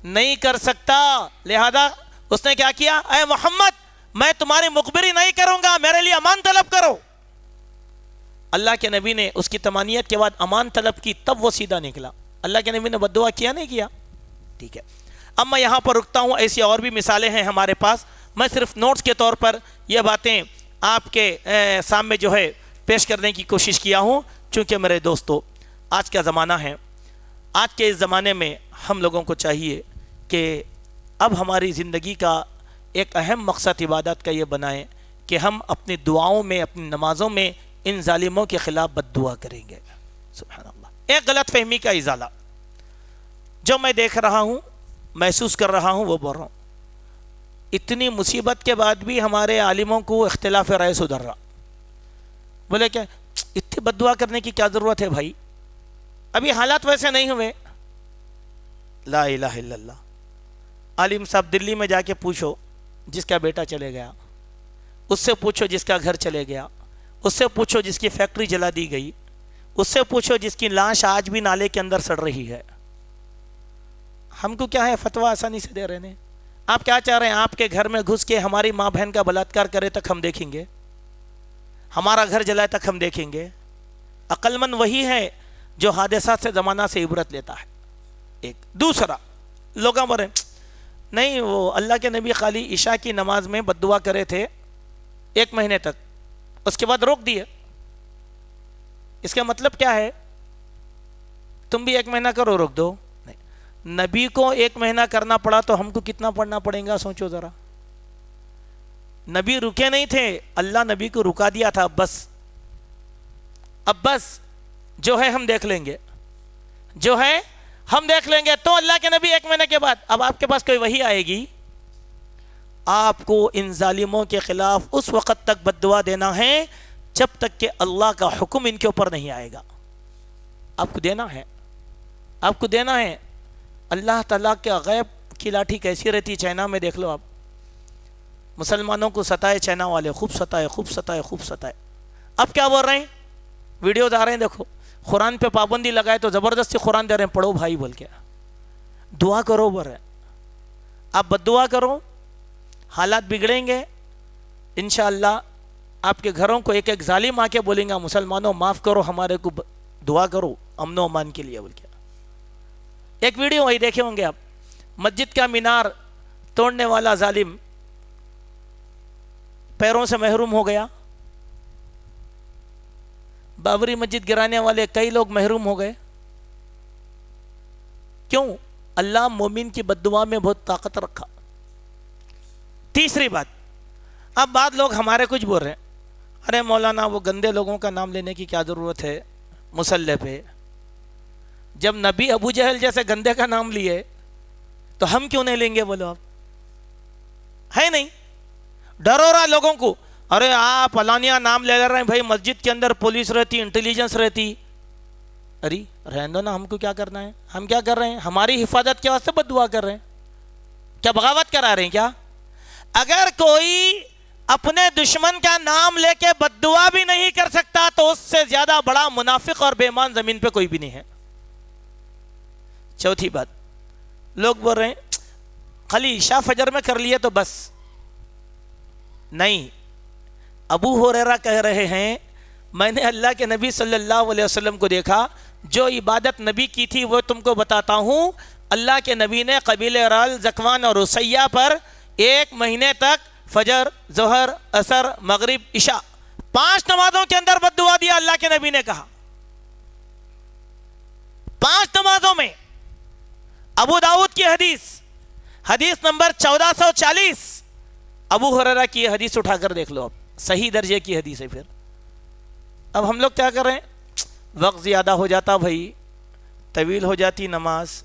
نہیں کر سکتا، لہذا اس نے کیا کیا؟ اے محمد میں تمہاری مخبری نہیں کروں گا، میرے لیے امان طلب کرو۔ اللہ کے نبی نے اس کی تمانیت کے بعد امان طلب کی، تب وہ سیدھا نکلا۔ اللہ کے نبی نے بد دعا کیا نہیں کیا؟ ٹھیک ہے، اب میں یہاں پر رکتا ہوں، ایسی اور بھی مثالیں ہیں ہمارے پاس، میں صرف نوٹس کے طور پر یہ باتیں آپ کے سامنے جو ہے پیش کرنے کی کوشش کیا ہوں، چونکہ میرے دوستو آج کا زمانہ ہے، آج کے اس زمانے میں ہم لوگوں کو چاہیے کہ اب ہماری زندگی کا ایک اہم مقصد عبادت کا یہ بنائیں کہ ہم اپنی دعاؤں میں، اپنی نمازوں میں ان ظالموں کے خلاف بد دعا کریں گے۔ سبحان اللہ۔ ایک غلط فہمی کا ازالہ جو میں دیکھ رہا ہوں، محسوس کر رہا ہوں، وہ بول رہا ہوں، اتنی مصیبت کے بعد بھی ہمارے عالموں کو اختلاف رائے سدھر رہا۔ بولے کہ اتنی بد دعا کرنے کی کیا ضرورت ہے بھائی، ابھی حالات ویسے نہیں ہوئے۔ لا الہ الا اللہ۔ عالم صاحب دلی میں جا کے پوچھو جس کا بیٹا چلے گیا، اس سے پوچھو جس کا گھر چلے گیا، اس سے پوچھو جس کی فیکٹری جلا دی گئی، اس سے پوچھو جس کی لاش آج بھی نالے کے اندر سڑ رہی ہے۔ ہم کو کیا ہے فتویٰ آسانی سے دے رہے ہیں؟ آپ کیا چاہ رہے ہیں آپ کے گھر میں گھس کے ہماری ماں بہن کا بلاತ್ಕಾರ کرے تک ہم دیکھیں گے؟ ہمارا گھر جلائے تک ہم دیکھیں گے؟ عقل مند وہی ہے جو حادثات سے زمانہ سے عبرت لیتا ہے۔ ایک دوسرا، لوگوں بولے نہیں وہ اللہ کے نبی خالی عشاء کی نماز میں بد دعا کرے تھے 1 مہینے تک، اس کے بعد روک دیے، اس کا مطلب کیا ہے؟ تم بھی 1 مہینہ کرو، روک دو؟ نہیں، نبی کو 1 مہینہ کرنا پڑا تو ہم کو کتنا پڑھنا پڑے گا سوچو ذرا۔ نبی رکے نہیں تھے، اللہ نبی کو رکا دیا تھا، اب بس جو ہے ہم دیکھ لیں گے، جو ہے ہم دیکھ لیں گے۔ تو اللہ کے نبی 1 مہینے کے بعد اب آپ کے پاس کوئی وحی آئے گی، آپ کو ان ظالموں کے خلاف اس وقت تک بد دعا دینا ہے جب تک کہ اللہ کا حکم ان کے اوپر نہیں آئے گا۔ آپ کو دینا ہے، آپ کو دینا ہے۔ اللہ تعالیٰ کے غیب کی لاٹھی کیسی رہتی؟ چائنا میں دیکھ لو آپ، مسلمانوں کو ستائے چائنا والے، خوب ستائے، خوب ستائے، خوب ستائے۔ اب کیا بول رہے ہیں؟ ویڈیوز آ رہے ہیں، دیکھو قرآن پہ پابندی لگائے تو زبردستی قرآن دے رہے ہیں، پڑھو بھائی بول کے، دعا کرو بول رہے ہیں۔ آپ بد دعا کرو، حالات بگڑیں گے انشاءاللہ۔ آپ کے گھروں کو ایک ایک ظالم آ کے بولیں گا مسلمانوں معاف کرو، ہمارے کو دعا کرو امن و امان کے لیے بول کے۔ ایک ویڈیو وہی دیکھے ہوں گے آپ، مسجد کا مینار توڑنے والا ظالم پیروں سے محروم ہو گیا، بابری مسجد گرانے والے کئی لوگ محروم ہو گئے۔ کیوں؟ اللہ مومن کی بد دعا میں بہت طاقت رکھا۔ تیسری بات، اب بعض لوگ ہمارے کچھ بول رہے ہیں، ارے مولانا وہ گندے لوگوں کا نام لینے کی کیا ضرورت ہے مصلی پہ؟ جب نبی ابو جہل جیسے گندے کا نام لیے تو ہم کیوں نہیں لیں گے؟ بولو آپ ہے نہیں؟ ڈر ہو رہا لوگوں کو، ارے آپ علانیہ نام لے رہے ہیں بھائی، مسجد کے اندر پولیس رہتی، انٹیلیجنس رہتی، ارے رہنے دو نا، ہم کو کیا کرنا ہے؟ ہم کیا کر رہے ہیں؟ ہماری حفاظت کے واسطے بد دعا کر رہے ہیں، کیا بغاوت کرا رہے ہیں کیا؟ اگر کوئی اپنے دشمن کا نام لے کے بد دعا بھی نہیں کر سکتا تو اس سے زیادہ بڑا منافق اور بے ایمان زمین پہ کوئی بھی نہیں ہے۔ چوتھی بات، لوگ بول رہے ہیں خالی عشاء فجر میں کر لیے تو بس، نہیں، ابو ہریرہ کہہ رہے ہیں میں نے اللہ کے نبی صلی اللہ علیہ وسلم کو دیکھا، جو عبادت نبی کی تھی وہ تم کو بتاتا ہوں۔ اللہ کے نبی نے قبیلہ رال، زکوان اور رسیہ پر 1 مہینے تک فجر، ظہر، عصر، مغرب، عشاء 5 نمازوں کے اندر بد دعا دیا۔ اللہ کے نبی نے کہا 5 نمازوں میں۔ ابو داؤد کی حدیث نمبر 1440، ابو ہریرہ کی حدیث اٹھا کر دیکھ لو، اب صحیح درجے کی حدیث ہے۔ پھر اب ہم لوگ کیا کر رہے ہیں؟ وقت زیادہ ہو جاتا بھائی، طویل ہو جاتی نماز،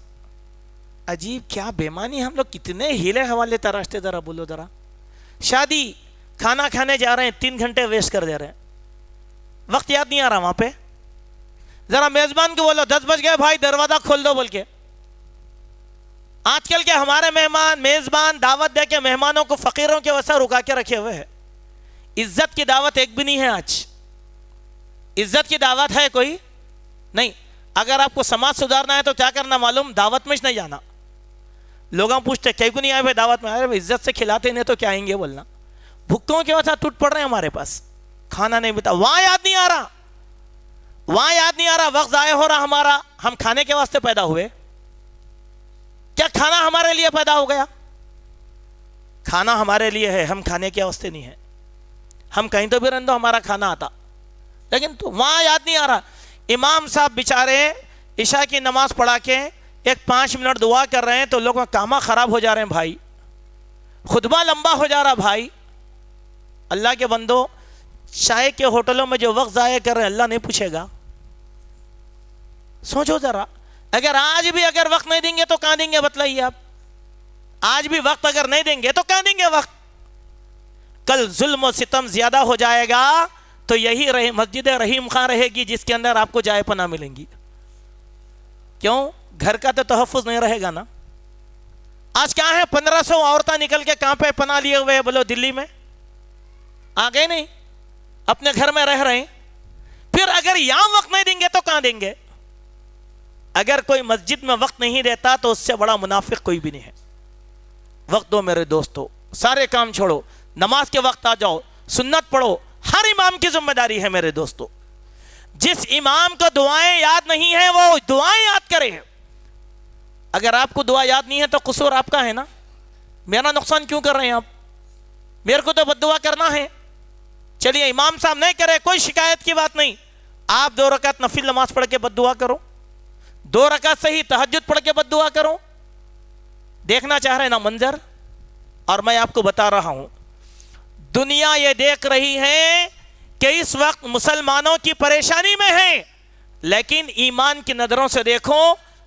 عجیب کیا بےمانی، ہم لوگ کتنے ہیلے حوالے تراشتے، ذرا بولو ذرا۔ شادی، کھانا کھانے جا رہے ہیں، 3 گھنٹے ویسٹ کر دے رہے ہیں، وقت یاد نہیں آ رہا وہاں پہ۔ ذرا میزبان کو بولو 10 بج گئے بھائی دروازہ کھول دو بول کے۔ آج کل کے ہمارے میزبان دعوت دے کے مہمانوں کو فقیروں کے وسط رکا کے رکھے ہوئے ہیں۔ عزت کی دعوت ایک بھی نہیں ہے آج، عزت کی دعوت ہے کوئی نہیں۔ اگر آپ کو سماج سدھارنا ہے تو کیا کرنا معلوم؟ دعوت میں نہیں جانا۔ لوگوں پوچھتے کہیں کو نہیں آئے بھائی دعوت میں؟ ارے عزت سے کھلاتے نہیں تو کیا آئیں گے بولنا۔ بھکوں کے واسطے ٹوٹ پڑ رہے ہیں ہمارے پاس، کھانا نہیں ملتا، وہاں یاد نہیں آ رہا، وہاں یاد نہیں آ رہا، وقت ضائع ہو رہا ہمارا۔ ہم کھانے کے واسطے پیدا ہوئے کیا؟ کھانا ہمارے لیے پیدا ہو گیا؟ کھانا ہمارے لیے ہے، ہم کھانے کے واسطے نہیں ہے۔ ہم کہیں تو بھی رہنے دو، ہمارا کھانا آتا، لیکن تو وہاں یاد نہیں آ رہا۔ امام صاحب بیچارے عشاء کی نماز پڑھا کے 5 منٹ دعا کر رہے ہیں تو لوگوں کا کامہ خراب ہو جا رہے ہیں بھائی، خطبہ لمبا ہو جا رہا بھائی۔ اللہ کے بندو، چائے کے ہوٹلوں میں جو وقت ضائع کر رہے ہیں اللہ نہیں پوچھے گا؟ سوچو ذرا، اگر آج بھی اگر وقت نہیں دیں گے تو کہاں دیں گے بتلائیے آپ؟ آج بھی وقت اگر نہیں دیں گے تو کہاں دیں گے وقت؟ کل ظلم و ستم زیادہ ہو جائے گا تو یہی مسجد رحیم خان رہے گی جس کے اندر آپ کو جائے پناہ ملیں گی۔ کیوں؟ گھر کا تو تحفظ نہیں رہے گا نا۔ آج کیا ہے، 1500 عورتیں نکل کے کہاں پہ پناہ لیے ہوئے بولو؟ دلی میں آ گئے نہیں، اپنے گھر میں رہ رہے ہیں۔ پھر اگر یہاں وقت نہیں دیں گے تو کہاں دیں گے؟ اگر کوئی مسجد میں وقت نہیں دیتا تو اس سے بڑا منافق کوئی بھی نہیں ہے۔ وقت دو میرے دوستو، سارے کام چھوڑو، نماز کے وقت آ جاؤ، سنت پڑھو۔ ہر امام کی ذمہ داری ہے میرے دوستو۔ جس امام کو دعائیں یاد نہیں ہیں وہ دعائیں یاد کرے۔ اگر آپ کو دعا یاد نہیں ہے تو قصور آپ کا ہے نا، میرا نقصان کیوں کر رہے ہیں آپ؟ میرے کو تو بد دعا کرنا ہے۔ چلیے امام صاحب نہیں کرے، کوئی شکایت کی بات نہیں، آپ 2 رکعت نفل نماز پڑھ کے بد دعا کرو، 2 رکعت صحیح تہجد پڑھ کے بد دعا کرو۔ دیکھنا چاہ رہے ہیں نا منظر؟ اور میں آپ کو بتا رہا ہوں، دنیا یہ دیکھ رہی ہے کہ اس وقت مسلمانوں کی پریشانی میں ہے، لیکن ایمان کی نظروں سے دیکھو،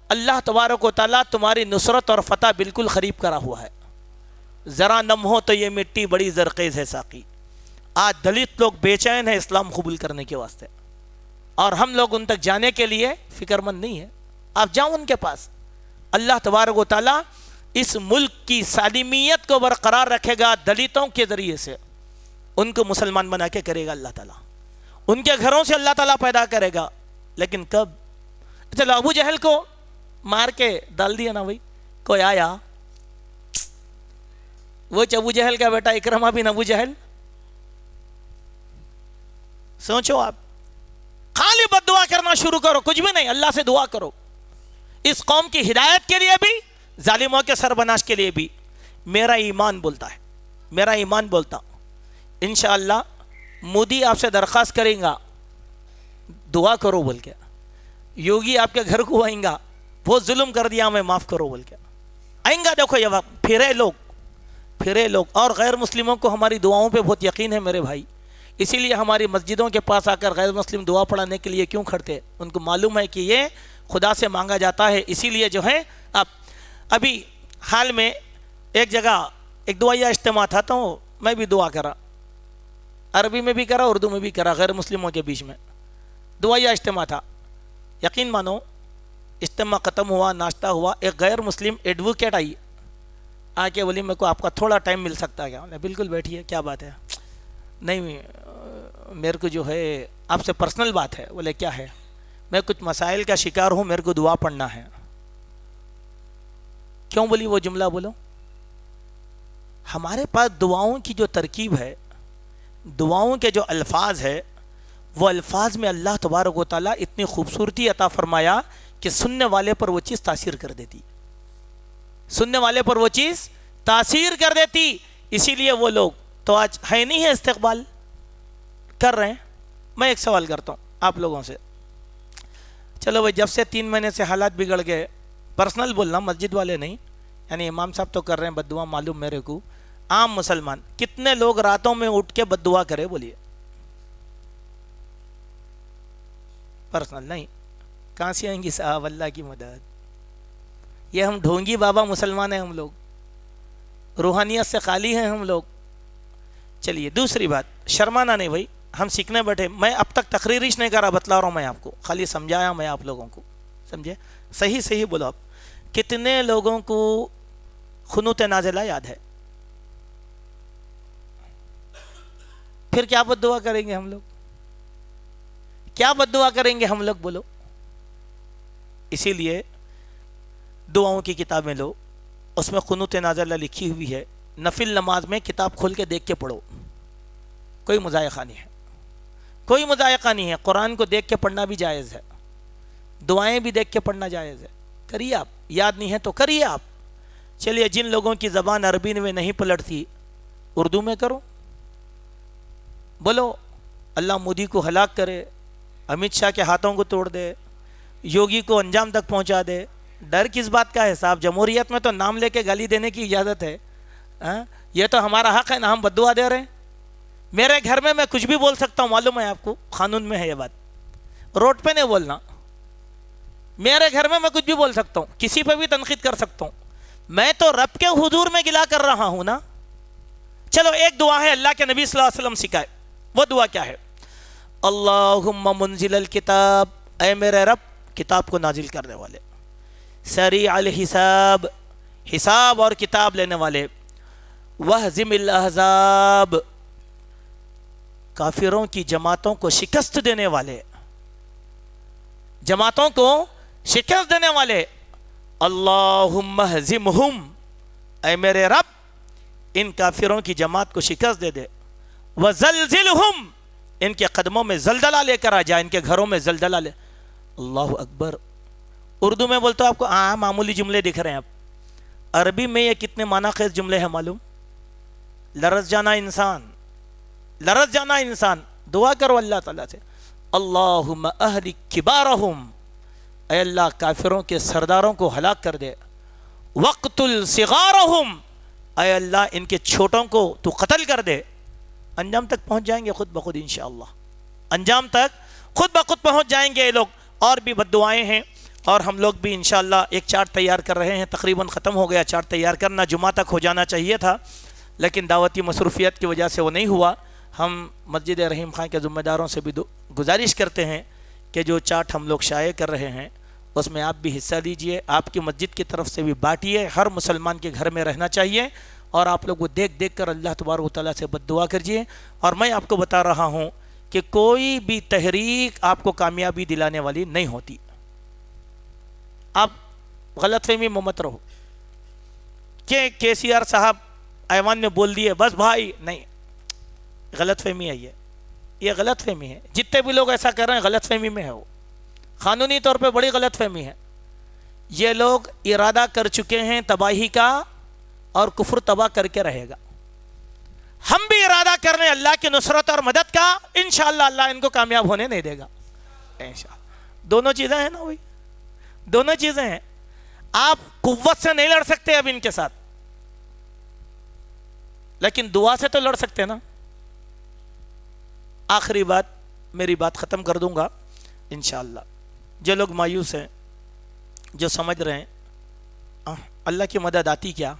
اللہ تبارک و تعالیٰ تمہاری نصرت اور فتح بالکل قریب کرا ہوا ہے۔ ذرا نم ہو تو یہ مٹی بڑی زرخیز ہے ساقی۔ آج دلت لوگ بے چین ہیں اسلام قبول کرنے کے واسطے، اور ہم لوگ ان تک جانے کے لیے فکر مند نہیں ہے۔ آپ جاؤ ان کے پاس، اللہ تبارک و تعالیٰ اس ملک کی سالمیت کو برقرار رکھے گا دلتوں کے ذریعے سے، ان کو مسلمان بنا کے کرے گا اللہ تعالیٰ، ان کے گھروں سے اللہ تعالیٰ پیدا کرے گا۔ لیکن کب؟ چلو ابو جہل کو مار کے ڈال دیا نا بھائی، کوئی آیا؟ وہ ابو جہل کا بیٹا اکرمہ بن ابو جہل، سوچو آپ، خالی بد دعا کرنا شروع کرو، کچھ بھی نہیں، اللہ سے دعا کرو، اس قوم کی ہدایت کے لیے بھی، ظالموں کے سربناش کے لیے بھی۔ میرا ایمان بولتا ہے، میرا ایمان بولتا، انشاءاللہ مودی آپ سے درخواست کریں گا دعا کرو بول کے، یوگی آپ کے گھر کو آئیں گا، بہت ظلم کر دیا ہمیں معاف کرو بول کے آئیں گا۔ دیکھو یہ وقت پھرے لوگ، اور غیر مسلموں کو ہماری دعاؤں پہ بہت یقین ہے میرے بھائی، اسی لیے ہماری مسجدوں کے پاس آ کر غیر مسلم دعا پڑھانے کے لیے کیوں کھڑتے؟ ان کو معلوم ہے کہ یہ خدا سے مانگا جاتا ہے. اسی لیے جو ہے ابھی حال میں ایک جگہ ایک دعائیہ اجتماع تھا تو میں بھی دعا کرا, عربی میں بھی کرا اردو میں بھی کرا, غیر مسلموں کے بیچ میں دعائیہ اجتماع تھا. یقین مانو اجتماع ختم ہوا, ناشتہ ہوا, ایک غیر مسلم ایڈوکیٹ آئی آ کے بولی میرے کو آپ کا تھوڑا ٹائم مل سکتا ہے کیا؟ بالکل بیٹھیے, کیا بات ہے؟ نہیں میرے کو جو ہے آپ سے پرسنل بات ہے. بولے کیا ہے؟ میں کچھ مسائل کا شکار ہوں, میرے کو دعا پڑھنا ہے. کیوں بولی وہ جملہ بولو؟ ہمارے پاس دعاؤں کی جو ترکیب ہے, دعاؤں کے جو الفاظ ہے, وہ الفاظ میں اللہ تبارک و تعالیٰ اتنی خوبصورتی عطا فرمایا کہ سننے والے پر وہ چیز تاثیر کر دیتی, سننے والے پر وہ چیز تاثیر کر دیتی. اسی لیے وہ لوگ تو آج ہے نہیں ہے, استقبال کر رہے ہیں. میں ایک سوال کرتا ہوں آپ لوگوں سے, چلو بھائی جب سے 3 مہینے سے حالات بگڑ گئے, پرسنل بولنا, مسجد والے نہیں, یعنی امام صاحب تو کر رہے ہیں بد دعا معلوم میرے کو, عام مسلمان کتنے لوگ راتوں میں اٹھ کے بد دعا کرے؟ بولیے. پرسنل نہیں, کہاں سے آئیں گی صاحب اللہ کی مدد؟ یہ ہم ڈھونگی بابا مسلمان ہیں ہم لوگ, روحانیت سے خالی ہیں ہم لوگ. چلیے دوسری بات, شرمانا نہیں بھائی, ہم سیکھنے بیٹھے. میں اب تک تقریریش نہیں کرا, بتلا رہا ہوں میں آپ کو, خالی سمجھایا میں آپ لوگوں کو, سمجھے؟ صحیح بولو. آپ کتنے لوگوں کو قنوت نازلہ یاد ہے؟ پھر کیا بد دعا کریں گے ہم لوگ؟ کیا بد دعا کریں گے ہم لوگ بولو؟ اسی لیے دعاؤں کی کتابیں لو, اس میں قنوت نازلہ لکھی ہوئی ہے. نفل نماز میں کتاب کھول کے دیکھ کے پڑھو, کوئی مضائقہ نہیں ہے, کوئی مضائقہ نہیں ہے. قرآن کو دیکھ کے پڑھنا بھی جائز ہے, دعائیں بھی دیکھ کے پڑھنا جائز ہے. کریے آپ, یاد نہیں ہے تو کریے آپ. چلیے جن لوگوں کی زبان عربی میں نہیں پلٹتی, اردو میں کرو, بولو اللہ مودی کو ہلاک کرے, امت شاہ کے ہاتھوں کو توڑ دے, یوگی کو انجام تک پہنچا دے. ڈر کس بات کا ہے صاحب؟ جمہوریت میں تو نام لے کے گالی دینے کی اجازت ہے. یہ تو ہمارا حق ہے نا, ہم بد دعا دے رہے ہیں. میرے گھر میں کچھ بھی بول سکتا ہوں, معلوم ہے آپ کو, قانون میں ہے یہ بات, روڈ پہ نہیں بولنا. میرے گھر میں کچھ بھی بول سکتا ہوں, کسی پہ بھی تنقید کر سکتا ہوں. میں تو رب کے حضور میں گلا کر رہا ہوں نا. چلو ایک دعا ہے اللہ کے نبی صلی اللہ علیہ وسلم سکھائے, وہ دعا کیا ہے؟ اللہم منزل الکتاب, اے میرے رب کتاب کو نازل کرنے والے, سریع الحساب, حساب اور کتاب لینے والے, وہزم الاحزاب, کافروں کی جماعتوں کو شکست دینے والے, جماعتوں کو شکست دینے والے. اللہم اہزمہم, اے میرے رب ان کافروں کی جماعت کو شکست دے دے. وزلزلہم, ان کے قدموں میں زلزلہ لے کر آ جائے, ان کے گھروں میں زلزلہ لے. اللہ اکبر. اردو میں بولتا ہوں آپ کو معمولی جملے دکھ رہے ہیں, آپ عربی میں یہ کتنے معنی خیز جملے ہیں معلوم؟ لرز جانا انسان, لرز جانا انسان. دعا کرو اللہ تعالیٰ سے, اللہم اہلک کبارہم, اے اللہ کافروں کے سرداروں کو ہلاک کر دے. وقتل صغارہم, اے اللہ ان کے چھوٹوں کو تو قتل کر دے. انجام تک پہنچ جائیں گے خود بخود انشاءاللہ, انجام تک خود بخود پہنچ جائیں گے یہ لوگ. اور بھی بد دعائیں ہیں, اور ہم لوگ بھی انشاءاللہ ایک چارٹ تیار کر رہے ہیں, تقریباً ختم ہو گیا چارٹ تیار کرنا, جمعہ تک ہو جانا چاہیے تھا لیکن دعوتی مصروفیت کی وجہ سے وہ نہیں ہوا. ہم مسجد رحیم خان کے ذمہ داروں سے بھی گزارش کرتے ہیں کہ جو چارٹ ہم لوگ شائع کر رہے ہیں اس میں آپ بھی حصہ لیجئے, آپ کی مسجد کی طرف سے بھی بانٹیے. ہر مسلمان کے گھر میں رہنا چاہیے, اور آپ لوگ وہ دیکھ دیکھ کر اللہ تبارک و تعالیٰ سے بد دعا کریے. اور میں آپ کو بتا رہا ہوں کہ کوئی بھی تحریک آپ کو کامیابی دلانے والی نہیں ہوتی. آپ غلط فہمی میں مت رہو کہ KCR صاحب ایوان میں بول دیے بس بھائی, نہیں, غلط فہمی ہے یہ غلط فہمی ہے. جتنے بھی لوگ ایسا کر رہے ہیں غلط فہمی میں ہے, وہ قانونی طور پہ بڑی غلط فہمی ہے. یہ لوگ ارادہ کر چکے ہیں تباہی کا, اور کفر تباہ کر کے رہے گا. ہم بھی ارادہ کر رہے ہیں اللہ کی نصرت اور مدد کا, انشاءاللہ اللہ ان کو کامیاب ہونے نہیں دے گا انشاءاللہ. دونوں چیزیں ہیں نا بھائی, دونوں چیزیں ہیں. آپ قوت سے نہیں لڑ سکتے اب ان کے ساتھ, لیکن دعا سے تو لڑ سکتے نا. آخری بات, میری بات ختم کر دوں گا انشاءاللہ. جو لوگ مایوس ہیں جو سمجھ رہے ہیں اللہ کی مدد آتی کیا،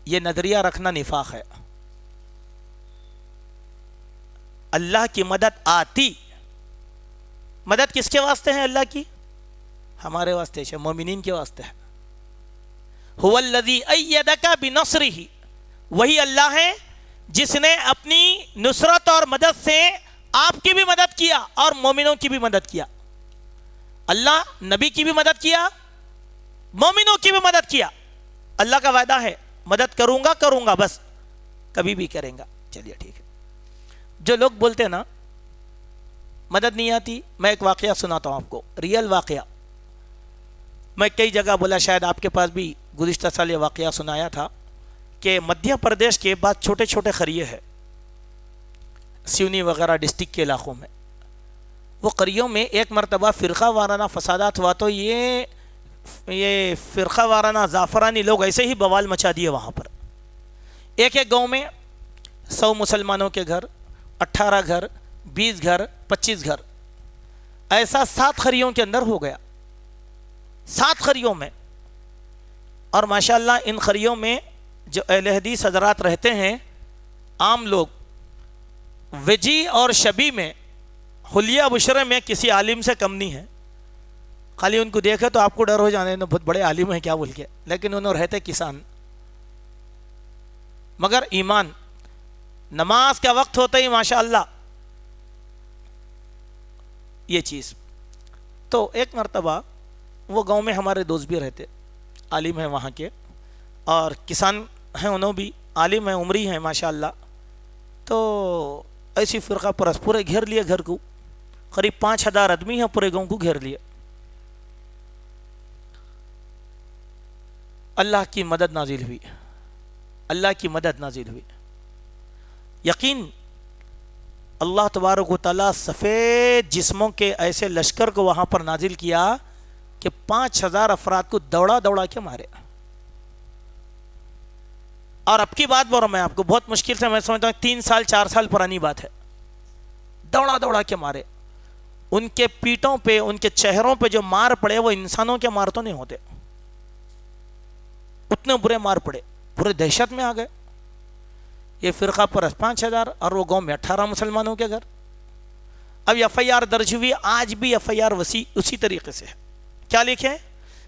یہ نظریہ رکھنا نفاق ہے. اللہ کی مدد آتی، مدد کس کے واسطے ہے اللہ کی؟ ہمارے واسطے ہے، مومنین کے واسطے ہے. هو الذی ایدک بنصرہ، وہی اللہ ہے جس نے اپنی نصرت اور مدد سے آپ کی بھی مدد کیا اور مومنوں کی بھی مدد کیا. اللہ نبی کی بھی مدد کیا، مومنوں کی بھی مدد کیا. اللہ کا وعدہ ہے مدد کروں گا بس، کبھی بھی کریں گا. چلیے ٹھیک ہے. جو لوگ بولتے ہیں نا مدد نہیں آتی، میں ایک واقعہ سناتا ہوں آپ کو، ریئل واقعہ. میں کئی جگہ بولا، شاید آپ کے پاس بھی گزشتہ سال یہ واقعہ سنایا تھا کہ مدھیہ پردیش کے بعد چھوٹے چھوٹے قریے ہیں سیونی وغیرہ ڈسٹرکٹ کے علاقوں میں. وہ قریوں میں ایک مرتبہ فرقہ وارانہ فسادات ہوا تو یہ فرقہ وارانہ زعفرانی لوگ ایسے ہی بوال مچا دیے وہاں پر. ایک گاؤں میں 100 مسلمانوں کے گھر، 18 گھر، 20 گھر، 25 گھر، ایسا 7 قریوں کے اندر ہو گیا. 7 قریوں میں. اور ماشاءاللہ ان قریوں میں جو اہل حدیث حضرات رہتے ہیں، عام لوگ، وجی اور شبی میں، حلیہ بشرے میں کسی عالم سے کم نہیں ہے. خالی ان کو دیکھے تو آپ کو ڈر ہو جانے بہت بڑے عالم ہیں کیا بول کے، لیکن انہوں رہتے کسان. مگر ایمان، نماز کا وقت ہوتا ہی ماشاءاللہ یہ چیز. تو ایک مرتبہ وہ گاؤں میں ہمارے دوست بھی رہتے، عالم ہیں وہاں کے، اور کسان ہیں، انہوں بھی عالم ہیں، عمری ہیں ماشاءاللہ. تو ایسی فرقہ پرست پورے گھیر لیے گھر کو، قریب 5000 آدمی ہیں، پورے گاؤں کو گھیر لیے. اللہ کی مدد نازل ہوئی، اللہ کی مدد نازل ہوئی. یقین اللہ تبارک و تعالیٰ سفید جسموں کے ایسے لشکر کو وہاں پر نازل کیا کہ 5000 افراد کو دوڑا دوڑا کے مارے. اور اب کی بات بول رہا ہوں میں آپ کو، بہت مشکل سے میں سمجھتا ہوں 3 سال 4 سال پرانی بات ہے. دوڑا دوڑا کے مارے. ان کے پیٹوں پہ، ان کے چہروں پہ جو مار پڑے وہ انسانوں کے مار تو نہیں ہوتے، اتنے برے مار پڑے، پورے دہشت میں آ گئے. یہ فرقہ پرست 5000 اور وہ گاؤں میں 18 مسلمانوں کے گھر. اب FIR درج ہوئی، آج بھی FIR اسی طریقے سے ہے. کیا لکھے؟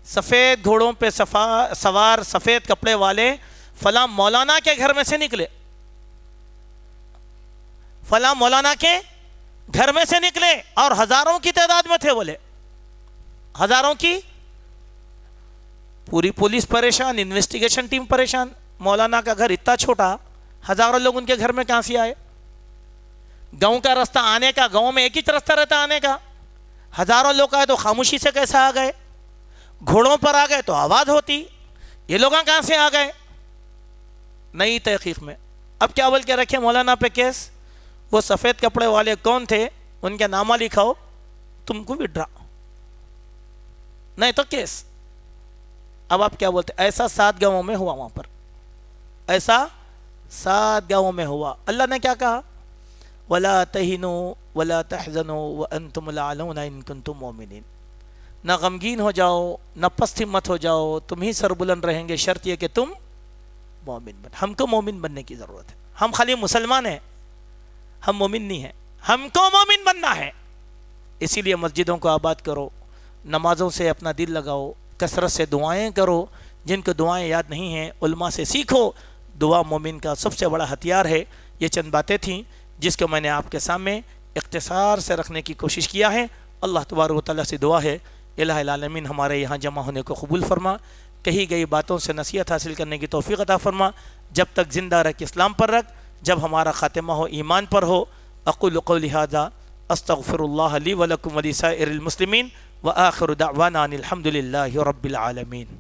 سفید گھوڑوں پہ سوار، سفید کپڑے والے فلاں مولانا کے گھر میں سے نکلے، فلاں مولانا کے گھر میں سے نکلے، اور ہزاروں کی تعداد میں تھے. بولے ہزاروں کی. پوری پولیس پریشان، انویسٹیگیشن ٹیم پریشان. مولانا کا گھر اتنا چھوٹا، ہزاروں لوگ ان کے گھر میں کہاں سے آئے؟ گاؤں کا رستہ آنے کا، گاؤں میں ایک ہی رستہ رہتا آنے کا، ہزاروں لوگ آئے تو خاموشی سے کیسا آ گئے؟ گھوڑوں پر آ گئے تو آواز ہوتی. یہ لوگ کہاں سے آ گئے؟ نئی تحقیق میں اب کیا بول کے رکھے مولانا پہ کیس؟ وہ سفید کپڑے والے کون تھے ان کے نامہ لکھاؤ، تم کو وڈرا، نہیں تو کیس. اب آپ کیا بولتے؟ ایسا 7 گاؤں میں ہوا، وہاں پر ایسا 7 گاؤں میں ہوا. اللہ نے کیا کہا؟ وَلَا تَهِنُوا وَلَا تَحْزَنُوا وَأَنْتُمُ الْأَعْلَوْنَ إِن كُنتُم مُؤْمِنِينَ. نہ غمگین ہو جاؤ، نہ پست ہمت ہو جاؤ، تم ہی سربلند رہیں گے، شرط یہ کہ تم مومن بن. ہم کو مومن بننے کی ضرورت ہے. ہم خالی مسلمان ہیں، ہم مومن نہیں ہیں. ہم کو مومن بننا ہے. اسی لیے مسجدوں کو آباد کرو، نمازوں سے اپنا دل لگاؤ، کثرت سے دعائیں کرو. جن کو دعائیں یاد نہیں ہیں علماء سے سیکھو. دعا مومن کا سب سے بڑا ہتھیار ہے. یہ چند باتیں تھیں جس کو میں نے آپ کے سامنے اختصار سے رکھنے کی کوشش کیا ہے. اللہ تبارک و تعالیٰ سے دعا ہے الہ العالمین ہمارے یہاں جمع ہونے کو قبول فرما، کہی گئی باتوں سے نصیحت حاصل کرنے کی توفیق عطا فرما. جب تک زندہ رکھ اسلام پر رکھ، جب ہمارا خاتمہ ہو ایمان پر ہو. اقول قولی ھذا استغفر اللہ لی ولکم ولسائر المسلمین وآخر دعوانا ان الحمد للہ رب العالمین.